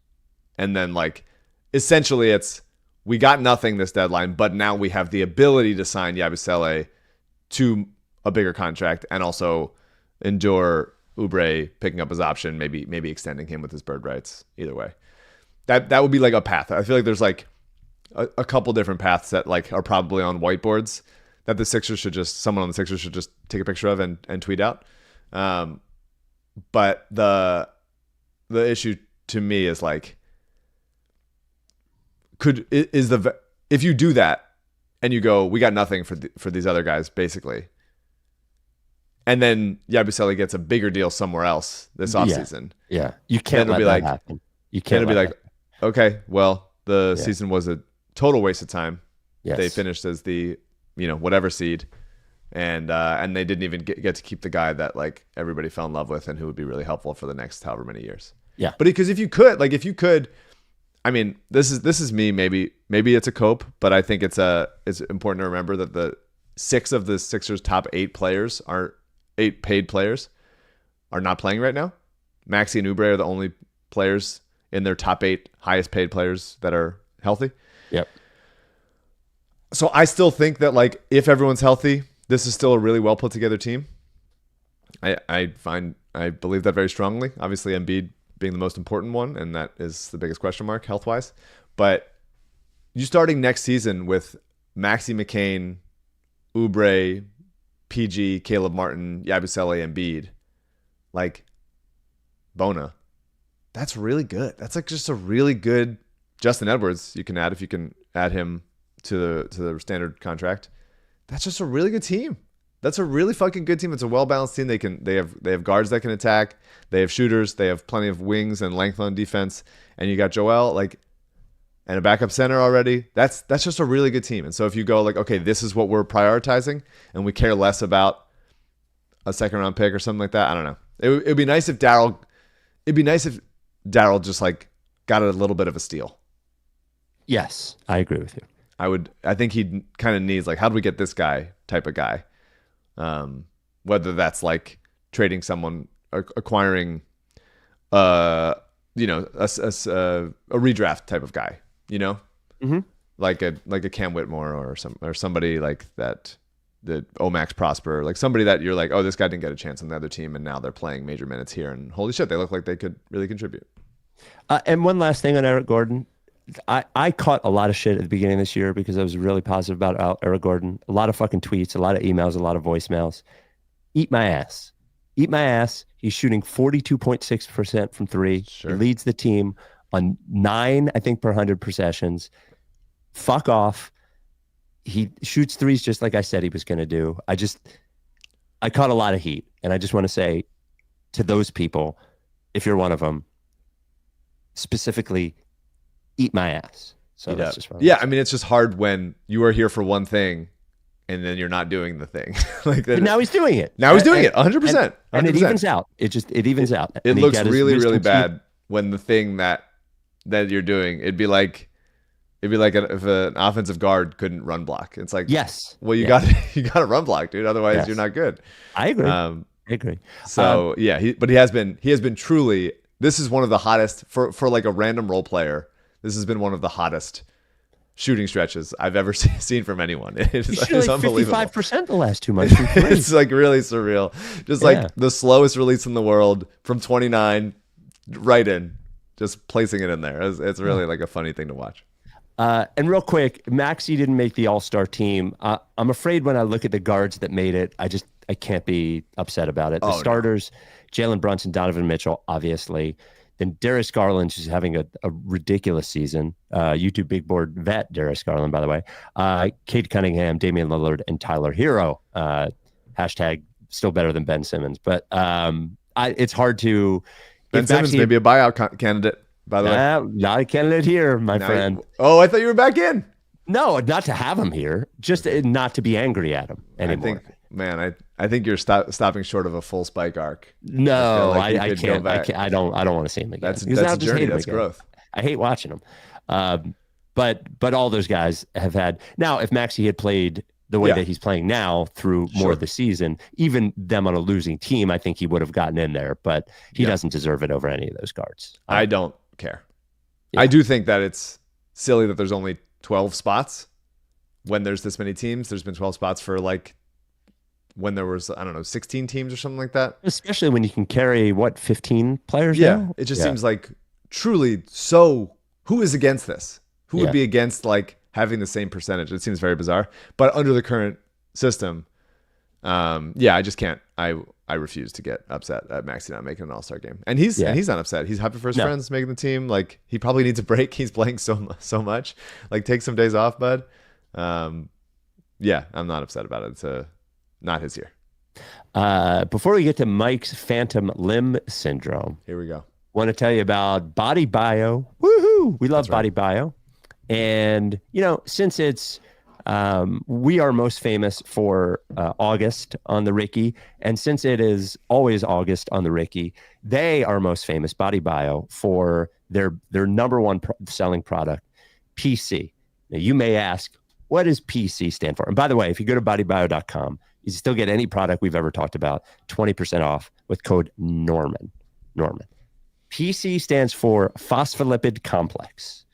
And then like, essentially it's, we got nothing this deadline, but now we have the ability to sign Yabusele to a bigger contract and also endure Oubre picking up his option, maybe extending him with his bird rights. Either way, that would be like a path. I feel like there's like a couple different paths that like are probably on whiteboards that someone on the Sixers should just take a picture of and tweet out. But the issue to me is like, if you do that and you go, we got nothing for these other guys basically, and then Yabusele gets a bigger deal somewhere else this offseason. Yeah. You can't let that happen. You can't be like, okay, well, the season was a total waste of time. Yes. They finished as the, whatever seed. And they didn't even get to keep the guy that like everybody fell in love with and who would be really helpful for the next however many years. Yeah. But because if you could, I mean, this is me, maybe it's a cope, but I think it's important to remember that the 6 of the Sixers top 8 paid players are not playing right now. Maxey and Oubre are the only players in their top 8 highest paid players that are healthy. Yep. So I still think that like if everyone's healthy, this is still a really well put together team. I believe that very strongly. Obviously, Embiid being the most important one, and that is the biggest question mark health wise. But you starting next season with Maxey, McCain, Oubre, PG, Caleb Martin, Yabusele, Embiid, like Bona. That's really good. That's like just a really good Justin Edwards. You can add if you can add him to the standard contract. That's just a really good team. That's a really fucking good team. It's a well balanced team. They have guards that can attack. They have shooters. They have plenty of wings and length on defense. And you got Joel and a backup center already. That's just a really good team. And so if you go like, okay, this is what we're prioritizing, and we care less about a second round pick or something like that. I don't know. It'd be nice if Daryl. It'd be nice if Daryl just like got a little bit of a steal. Yes, I agree with you. I think he kind of needs like, how do we get this guy type of guy? Whether that's like trading someone, acquiring, a redraft type of guy, mm-hmm. like a Cam Whitmore or somebody like that, the Omax Prosper, like somebody that you're like, oh, this guy didn't get a chance on the other team, and now they're playing major minutes here, and holy shit, they look like they could really contribute. And one last thing on Eric Gordon. I caught a lot of shit at the beginning of this year because I was really positive about Eric Gordon. A lot of fucking tweets, a lot of emails, a lot of voicemails. Eat my ass. Eat my ass. He's shooting 42.6% from 3. Sure. He leads the team on 9, I think, per 100 possessions. Fuck off. He shoots threes just like I said he was going to do. I caught a lot of heat. And I just want to say to those people, if you're one of them, specifically, eat my ass. So that's just I mean, it's just hard when you are here for one thing and then you're not doing the thing. Like that. But now he's doing it. Now he's doing it 100%. And it evens out. It evens out. It looks really, really bad when the thing that you're doing, it'd be like if an offensive guard couldn't run block. It's like, yes. Well, you got to run block, dude. Otherwise you're not good. I agree. I agree. So he has been truly, this is one of the hottest for like a random role player. This has been one of the hottest shooting stretches I've ever seen from anyone. It's like unbelievable. 55% the last 2 months. It's like really surreal. Just like the slowest release in the world from 29 right in, just placing it in there. It's really like a funny thing to watch. And real quick, Maxey didn't make the All-Star team. I'm afraid when I look at the guards that made it, I can't be upset about it. The starters, Jalen Brunson, Donovan Mitchell, obviously. Then Darius Garland, who's having a ridiculous season. YouTube big board vet Darius Garland, by the way. Cade Cunningham, Damian Lillard, and Tyler Hero. Hashtag still better than Ben Simmons. But it's hard to... Ben Simmons may be a buyout candidate, by the way. Not a candidate here, my friend. I thought you were back in. No, not to have him here. Just not to be angry at him anymore. I think you're stopping short of a full spike arc. No, I can't. I don't want to see him again. That's a journey. That's growth. I hate watching him. But all those guys have had. Now, if Maxey had played the way that he's playing now through more of the season, even them on a losing team, I think he would have gotten in there. But he doesn't deserve it over any of those guards. I don't care. I do think that it's silly that there's only 12 spots when there's this many teams. There's been 12 spots for like when there was, 16 teams or something like that. Especially when you can carry, 15 players now? It just seems like truly so... Who is against this? Who would be against like having the same percentage. It seems very bizarre. But under the current system, I just can't. I refuse to get upset at Maxey not making an All-Star game. And he's not upset. He's happy for his friends making the team. Like, he probably needs a break. He's playing so much. Like, take some days off, bud. I'm not upset about it. It's not his year. Before we get to Mike's phantom limb syndrome, here we go. Want to tell you about BodyBio. Woohoo! We love BodyBio. And, since it's we are most famous for August on the Ricky, and since it is always August on the Ricky, they are most famous, BodyBio, for their number one selling product, PC. Now, you may ask, what does PC stand for? And by the way, if you go to bodybio.com, you still get any product we've ever talked about, 20% off with code Norman. PC stands for phospholipid complex.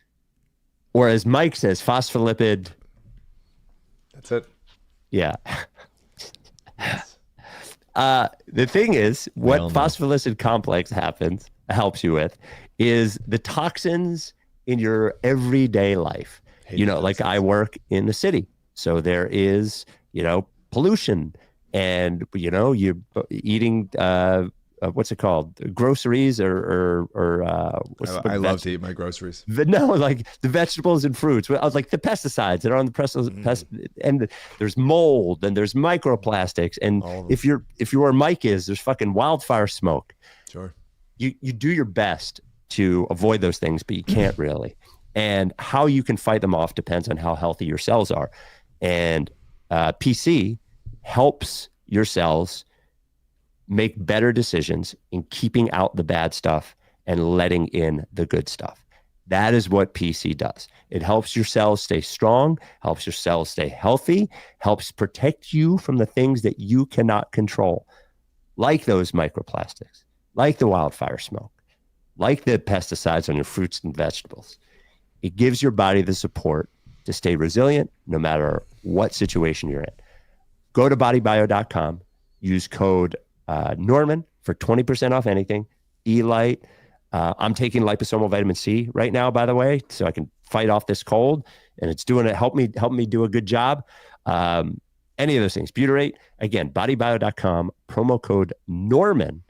Or as Mike says, phospholipid. That's it. Yeah. The thing is, what phospholipid complex helps you with is the toxins in your everyday life. Like I work in the city. So there is, pollution, and you're eating what's it called, groceries or I love to eat my groceries. Like the vegetables and fruits. I was like the pesticides that are on the and there's mold and there's microplastics, and if you're where Mike is, there's fucking wildfire smoke. Sure. You do your best to avoid those things, but you can't really. And how you can fight them off depends on how healthy your cells are. And PC helps your cells make better decisions in keeping out the bad stuff and letting in the good stuff. That is what PC does. It helps your cells stay strong, helps your cells stay healthy, helps protect you from the things that you cannot control, like those microplastics, like the wildfire smoke, like the pesticides on your fruits and vegetables. It gives your body the support to stay resilient no matter what situation you're in. Go to bodybio.com, use code Norman for 20% off anything. Elite. I'm taking liposomal vitamin C right now, by the way, so I can fight off this cold, and it's doing it. Help me do a good job. Any of those things. Butyrate. Again, bodybio.com, promo code Norman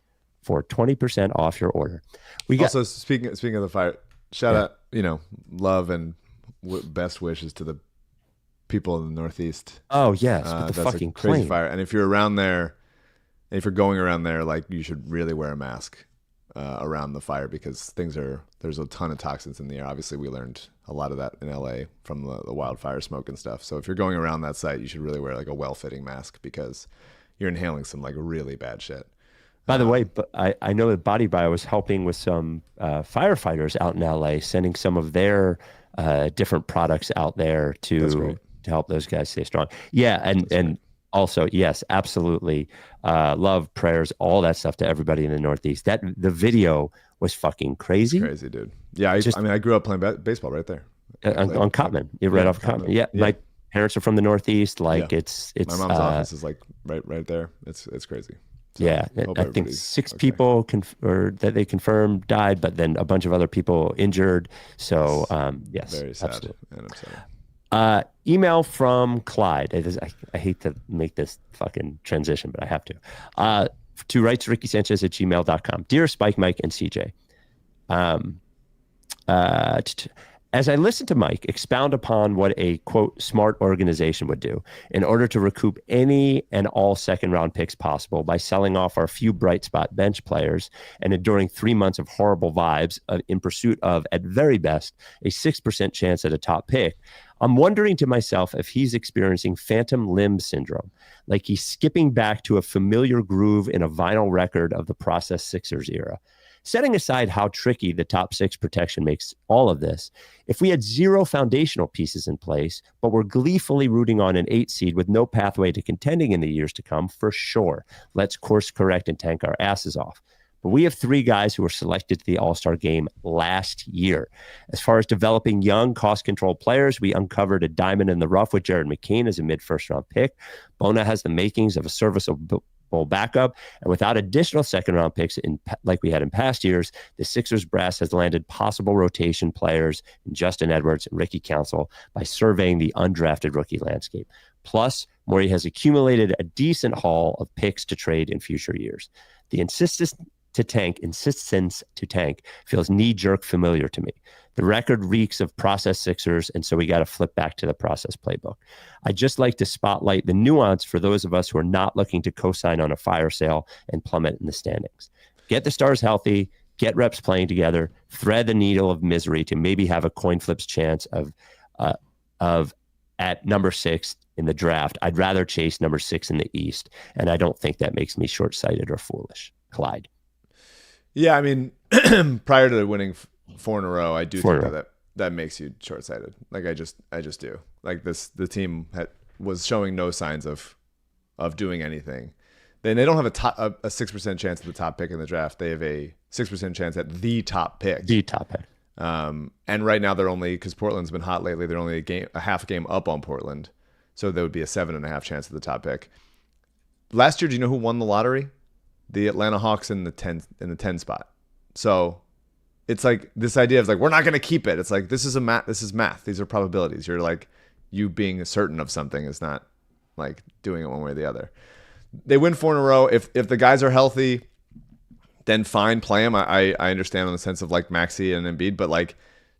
for 20% off your order. We got also speaking of the fire. Shout out, love and best wishes to the people in the Northeast. Oh yes, with the that's fucking a crazy plane. fire. And if you're around there, if you're going around there, like, you should really wear a mask around the fire, because there's a ton of toxins in the air. Obviously, we learned a lot of that in LA from the wildfire smoke and stuff. So if you're going around that site, you should really wear like a well-fitting mask, because you're inhaling some like really bad shit. By the way, but I know that BodyBio was helping with some firefighters out in LA, sending some of their different products out there to help those guys stay strong. Yeah, and also, yes, absolutely. Love, prayers, all that stuff to everybody in the Northeast. The video was fucking crazy. It's crazy, dude. Yeah, I grew up playing baseball right there. On Cottman. You're right off Cottman. Yeah, my parents are from the Northeast. Like, it's my mom's office is like right there. It's crazy. So yeah, I think 6 people that they confirmed died, but then a bunch of other people injured. So yes, very sad absolutely. and upsetting. Email from Clyde. I hate to make this fucking transition, but I have to Rights To Ricky Sanchez at gmail.com. Dear Spike, Mike, and CJ, as I listened to Mike expound upon what a, quote, smart organization would do in order to recoup any and all second-round picks possible by selling off our few bright spot bench players and enduring 3 months of horrible vibes in pursuit of, at very best, a 6% chance at a top pick, I'm wondering to myself if he's experiencing phantom limb syndrome, like he's skipping back to a familiar groove in a vinyl record of the Process Sixers era. Setting aside how tricky the top 6 protection makes all of this, if we had 0 foundational pieces in place, but we're gleefully rooting on an 8 seed with no pathway to contending in the years to come, for sure, let's course correct and tank our asses off. But we have 3 guys who were selected to the All-Star game last year. As far as developing young, cost-controlled players, we uncovered a diamond in the rough with Jared McKean as a mid-first-round pick. Bona has the makings of a serviceable backup. And without additional second-round picks, like we had in past years, the Sixers brass has landed possible rotation players in Justin Edwards and Ricky Council by surveying the undrafted rookie landscape. Plus, Morey has accumulated a decent haul of picks to trade in future years. The insistence to tank feels knee-jerk familiar to me. The record reeks of process Sixers, and so we got to flip back to the process playbook. I just like to spotlight the nuance for those of us who are not looking to co-sign on a fire sale and plummet in the standings. Get the stars healthy, get reps playing together, thread the needle of misery to maybe have a coin flip's chance of at number 6 in the draft. I'd rather chase number 6 in the East, and I don't think that makes me short-sighted or foolish. Clyde. Yeah, I mean, prior to winning 4 in a row, I do think that makes you short-sighted. Like I just do. Like the team was showing no signs of doing anything. Then they don't have a 6% chance at the top pick in the draft. They have a 6% chance at the top pick. The top pick. And right now they're only, because Portland's been hot lately, they're only a half game up on Portland. So there would be a 7.5 chance at the top pick. Last year, do you know who won the lottery? The Atlanta Hawks in the 10 spot. So it's like this idea of like, we're not going to keep it. It's like, this is math. These are probabilities. You're like, you being certain of something is not like doing it one way or the other. They win 4 in a row. If the guys are healthy, then fine, play them. I understand in the sense of like Maxey and Embiid, but like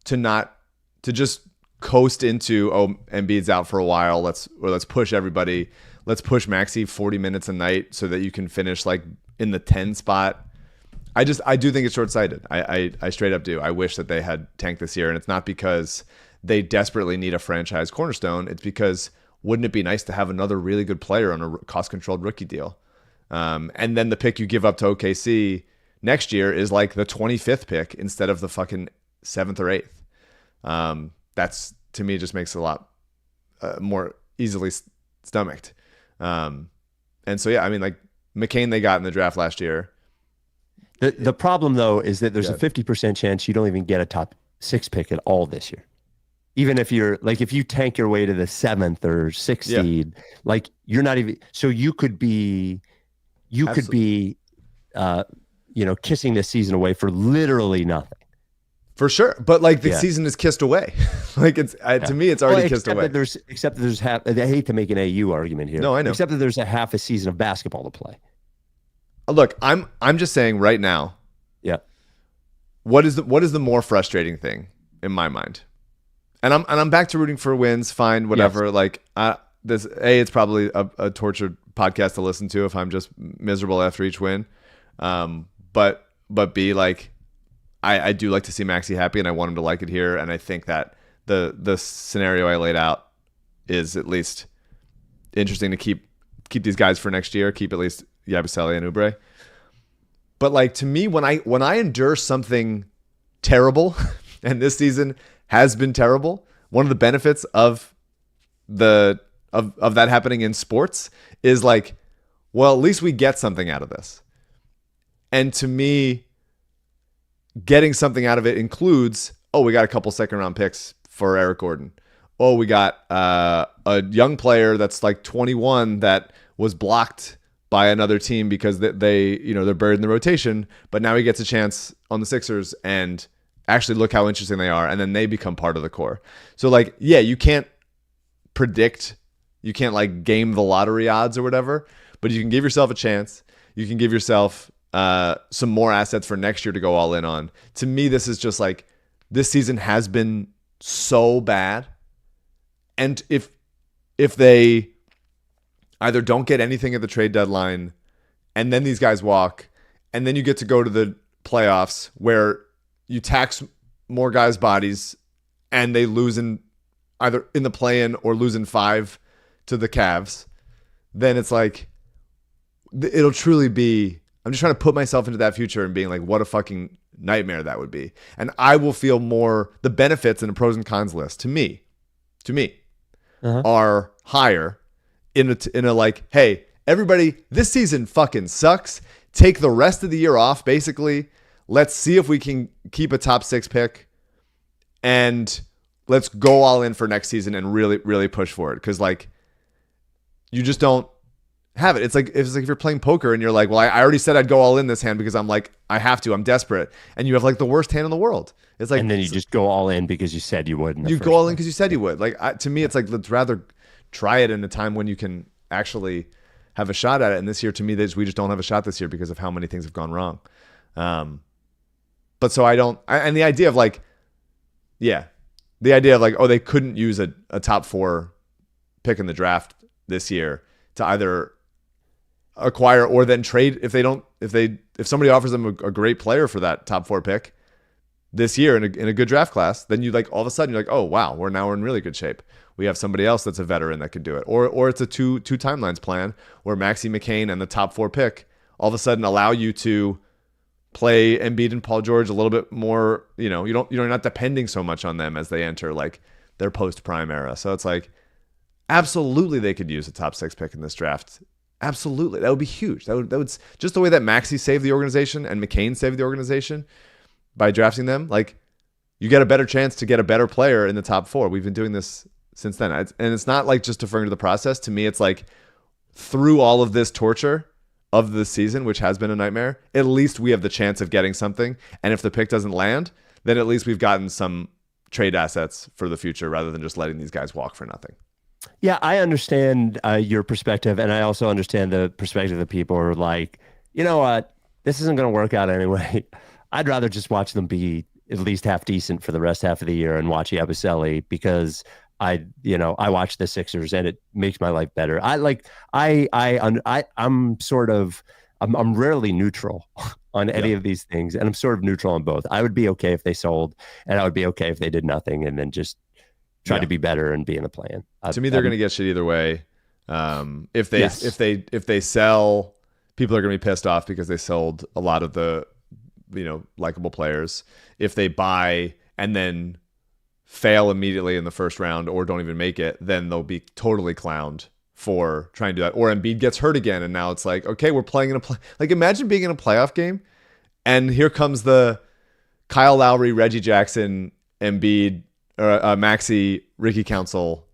to just coast into, oh, Embiid's out for a while. Let's push everybody. Let's push Maxey 40 minutes a night so that you can finish like in the 10 spot. I do think it's short-sighted. I straight up do. I wish that they had tanked this year, and it's not because they desperately need a franchise cornerstone. It's because wouldn't it be nice to have another really good player on a cost-controlled rookie deal? And then the pick you give up to OKC next year is like the 25th pick instead of the fucking 7th or 8th. That's, to me, just makes it a lot more easily stomached. And so, yeah, I mean, like McCain they got in the draft last year. The problem, though, is that there's a 50% chance you don't even get a top 6 pick at all this year. Even if you're like, if you tank your way to the 7th or 6th seed, like you're not even, so you could be, kissing this season away for literally nothing. For sure. But like the season is kissed away. Like it's, to me, it's already kissed away. Except that there's I hate to make an AU argument here. No, I know. Except that there's a half a season of basketball to play. Look, I'm just saying right now. Yeah. What is the more frustrating thing in my mind? And I'm back to rooting for wins. Fine, whatever. Yes. Like it's probably a tortured podcast to listen to if I'm just miserable after each win. But B, like I do like to see Maxey happy, and I want him to like it here. And I think that the scenario I laid out is at least interesting to keep these guys for next year. Keep at least Yabusele and Oubre. But like to me, when I endure something terrible, and this season has been terrible, one of the benefits of that happening in sports is like, well, at least we get something out of this. And to me, getting something out of it includes, we got a couple 2nd-round picks for Eric Gordon. We got a young player that's like 21 that was blocked by another team because they're buried in the rotation, but now he gets a chance on the Sixers, and actually look how interesting they are, and then they become part of the core. So like, yeah, you can't predict, you can't like game the lottery odds or whatever, but you can give yourself a chance. You can give yourself some more assets for next year to go all in on. To me, this is just like, this season has been so bad, and if they either don't get anything at the trade deadline, and then these guys walk, and then you get to go to the playoffs where you tax more guys' bodies, and they lose either in the play-in or lose in 5 to the Cavs, then it's like, it'll truly be, I'm just trying to put myself into that future and being like, what a fucking nightmare that would be. And I will feel more, the benefits in a pros and cons list to me are higher in a like, hey, everybody, this season fucking sucks. Take the rest of the year off, basically. Let's see if we can keep a top 6 pick, and let's go all in for next season and really, really push for it. Because like, you just don't have it. It's like if you're playing poker and you're like, well, I already said I'd go all in this hand because I'm like, I have to, I'm desperate, and you have like the worst hand in the world. It's like, and then you just go all in because you said you would. You go all in because you said you would. Like to me, it's like, let's rather try it in a time when you can actually have a shot at it. And this year, to me, we just don't have a shot this year because of how many things have gone wrong. But so and the idea of like, the idea of like, oh, they couldn't use a top 4 pick in the draft this year to either acquire or then trade if somebody offers them a great player for that top 4 pick this year in a good draft class, then you like all of a sudden you're like, oh wow, we're in really good shape. We have somebody else that's a veteran that could do it. Or it's a two timelines plan where Maxey, McCain, and the top 4 pick all of a sudden allow you to play Embiid and Paul George a little bit more. You're not depending so much on them as they enter like their post prime era. So it's like, absolutely they could use a top 6 pick in this draft. Absolutely, that would be huge. That would just the way that Maxey saved the organization and McCain saved the organization by drafting them. Like, you get a better chance to get a better player in the top 4. We've been doing this since then, and it's not like just deferring to the process. To me, it's like through all of this torture of the season, which has been a nightmare, at least we have the chance of getting something. And if the pick doesn't land, then at least we've gotten some trade assets for the future rather than just letting these guys walk for nothing. Yeah, I understand your perspective, and I also understand the perspective of people who are like, you know what, this isn't going to work out anyway. I'd rather just watch them be at least half decent for the rest half of the year and watch Yabusele because I watch the Sixers and it makes my life better. I'm rarely neutral on any of these things, and I'm sort of neutral on both. I would be okay if they sold, and I would be okay if they did nothing and then just try to be better and be in the plan. To me, they're going to get shit either way. If they sell, people are going to be pissed off because they sold a lot of the likable players. If they buy and then fail immediately in the first round or don't even make it, then they'll be totally clowned for trying to do that. Or Embiid gets hurt again, and now it's like, okay, we're playing in a play. Like, imagine being in a playoff game, and here comes the Kyle Lowry, Reggie Jackson, Embiid, Maxey, Ricky Council,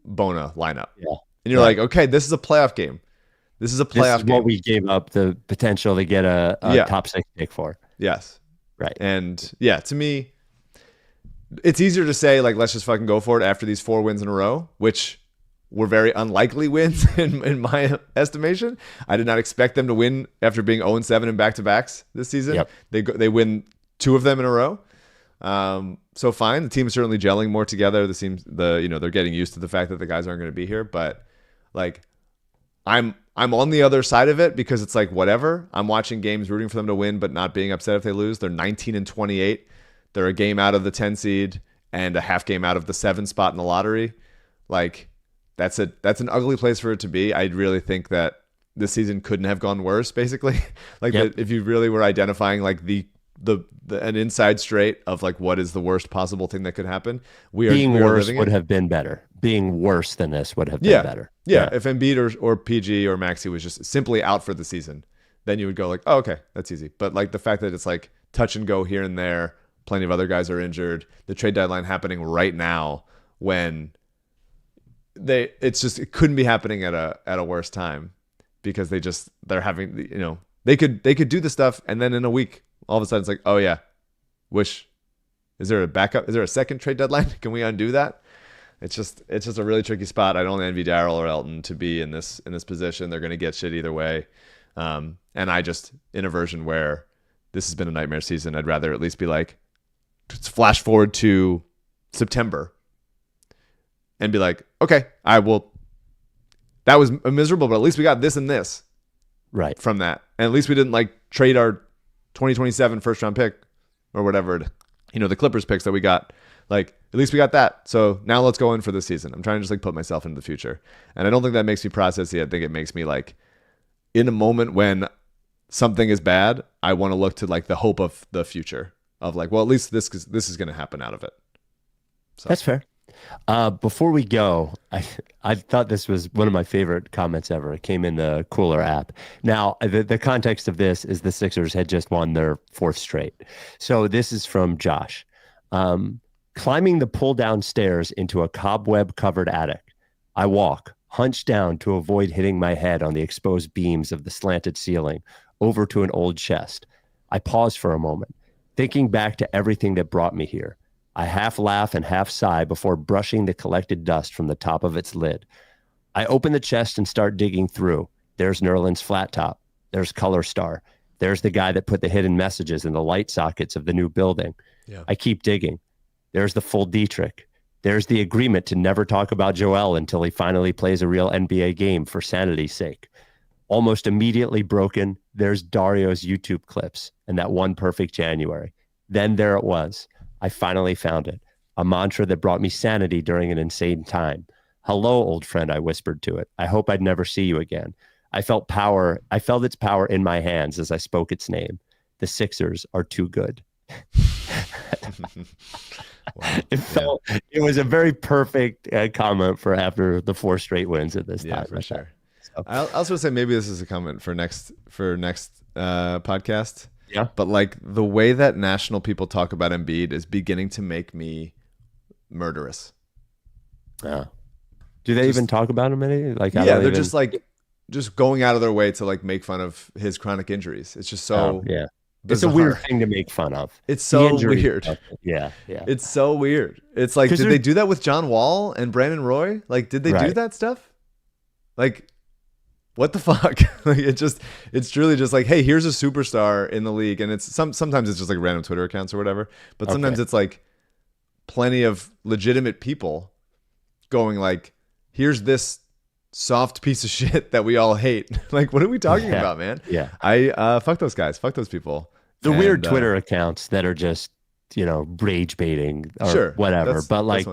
Bona lineup. Yeah. And you're like, okay, this is a playoff game. This is what we gave up the potential to get a top 6 pick for. Yes. Right. And to me, it's easier to say, like, let's just fucking go for it after these 4 wins in a row, which were very unlikely wins in my estimation. I did not expect them to win after being 0-7 in back-to-backs this season. Yep. They win 2 of them in a row. So fine, the team is certainly gelling more together. They're getting used to the fact that the guys aren't going to be here, but like I'm on the other side of it because it's like, whatever. I'm watching games, rooting for them to win, but not being upset if they lose. They're 19-28. They're a game out of the 10 seed and a half game out of the 7 spot in the lottery. Like, that's an ugly place for it to be. I really think that this season couldn't have gone worse, basically. Like, if you really were identifying like an inside straight of like what is the worst possible thing that could happen, being worse would have been better. Being worse than this would have been better. Yeah, if Embiid or PG or Maxey was just simply out for the season, then you would go like, oh, okay, that's easy. But like the fact that it's like touch and go here and there, plenty of other guys are injured, the trade deadline happening right now when it couldn't be happening at a worse time because they're having, they could do the stuff and then in a week all of a sudden it's like, oh yeah, is there a backup? Is there a second trade deadline? Can we undo that? It's just a really tricky spot. I don't envy Daryl or Elton to be in this position. They're going to get shit either way. And I just, in a version where this has been a nightmare season, I'd rather at least be like, let's flash forward to September and be like, okay, that was miserable, but at least we got this and this right from that. And at least we didn't like trade our 2027 first round pick or whatever, the Clippers picks that we got. Like, at least we got that. So now let's go in for this season. I'm trying to just like put myself into the future. And I don't think that makes me process it. I think it makes me like, in a moment when something is bad, I want to look to like the hope of the future of like, well, at least this is going to happen out of it. So. That's fair. Before we go, I thought this was one of my favorite comments ever. It came in the Cooler app. Now, the context of this is the Sixers had just won their 4th straight. So this is from Josh. Climbing the pull-down stairs into a cobweb-covered attic. I walk, hunched down to avoid hitting my head on the exposed beams of the slanted ceiling, over to an old chest. I paused for a moment, thinking back to everything that brought me here. I half laugh and half sigh before brushing the collected dust from the top of its lid. I open the chest and start digging through. There's Nerland's flat top. There's Color Star. There's the guy that put the hidden messages in the light sockets of the new building. Yeah. I keep digging. There's the full Dietrich. There's the agreement to never talk about Joel until he finally plays a real NBA game for sanity's sake. Almost immediately broken, there's Dario's YouTube clips and that one perfect January. Then there it was. I finally found it. A mantra that brought me sanity during an insane time. Hello, old friend, I whispered to it. I hope I'd never see you again. I felt its power in my hands as I spoke its name. The Sixers are too good. Wow. It was a very perfect comment for after the 4 straight wins at this time. Yeah, for sure. So. I also would say maybe this is a comment for next podcast. Yeah. But like the way that national people talk about Embiid is beginning to make me murderous. Yeah. Do they even talk about him any? Like, they're just going out of their way to like make fun of his chronic injuries. It's just so yeah. bizarre. It's a weird thing to make fun of. It's so weird. Stuff. Yeah. It's so weird. It's like, did they do that with John Wall and Brandon Roy? Like, did they do that stuff? Like, what the fuck? Like, it's truly just like, hey, here's a superstar in the league, and it's sometimes it's just like random Twitter accounts or whatever, but sometimes it's like plenty of legitimate people going like, here's this soft piece of shit that we all hate. Like, what are we talking about, man? Yeah. I fuck those guys. Fuck those people. The weird Twitter accounts that are just, rage baiting or whatever. But like,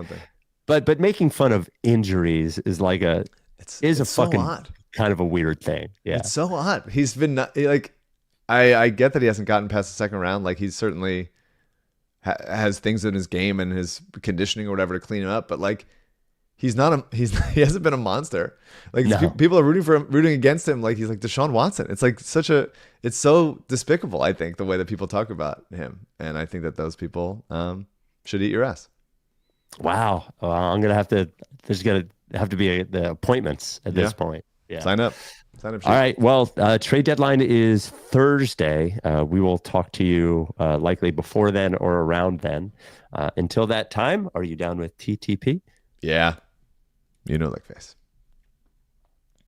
but making fun of injuries is like it's a fucking odd. Kind of a weird thing. Yeah. It's so odd. He's been like, I get that he hasn't gotten past the second round. Like, he's certainly has things in his game and his conditioning or whatever to clean him up. But like, he hasn't been a monster. Like, people are rooting against him. Like, he's like Deshaun Watson. It's like it's so despicable. I think the way that people talk about him, and I think that those people should eat your ass. Wow. I'm gonna have to. There's gonna have to be the appointments at this point. Yeah. Sign up. All right. Well, trade deadline is Thursday. We will talk to you likely before then or around then. Until that time, are you down with TTP? Yeah. Like face.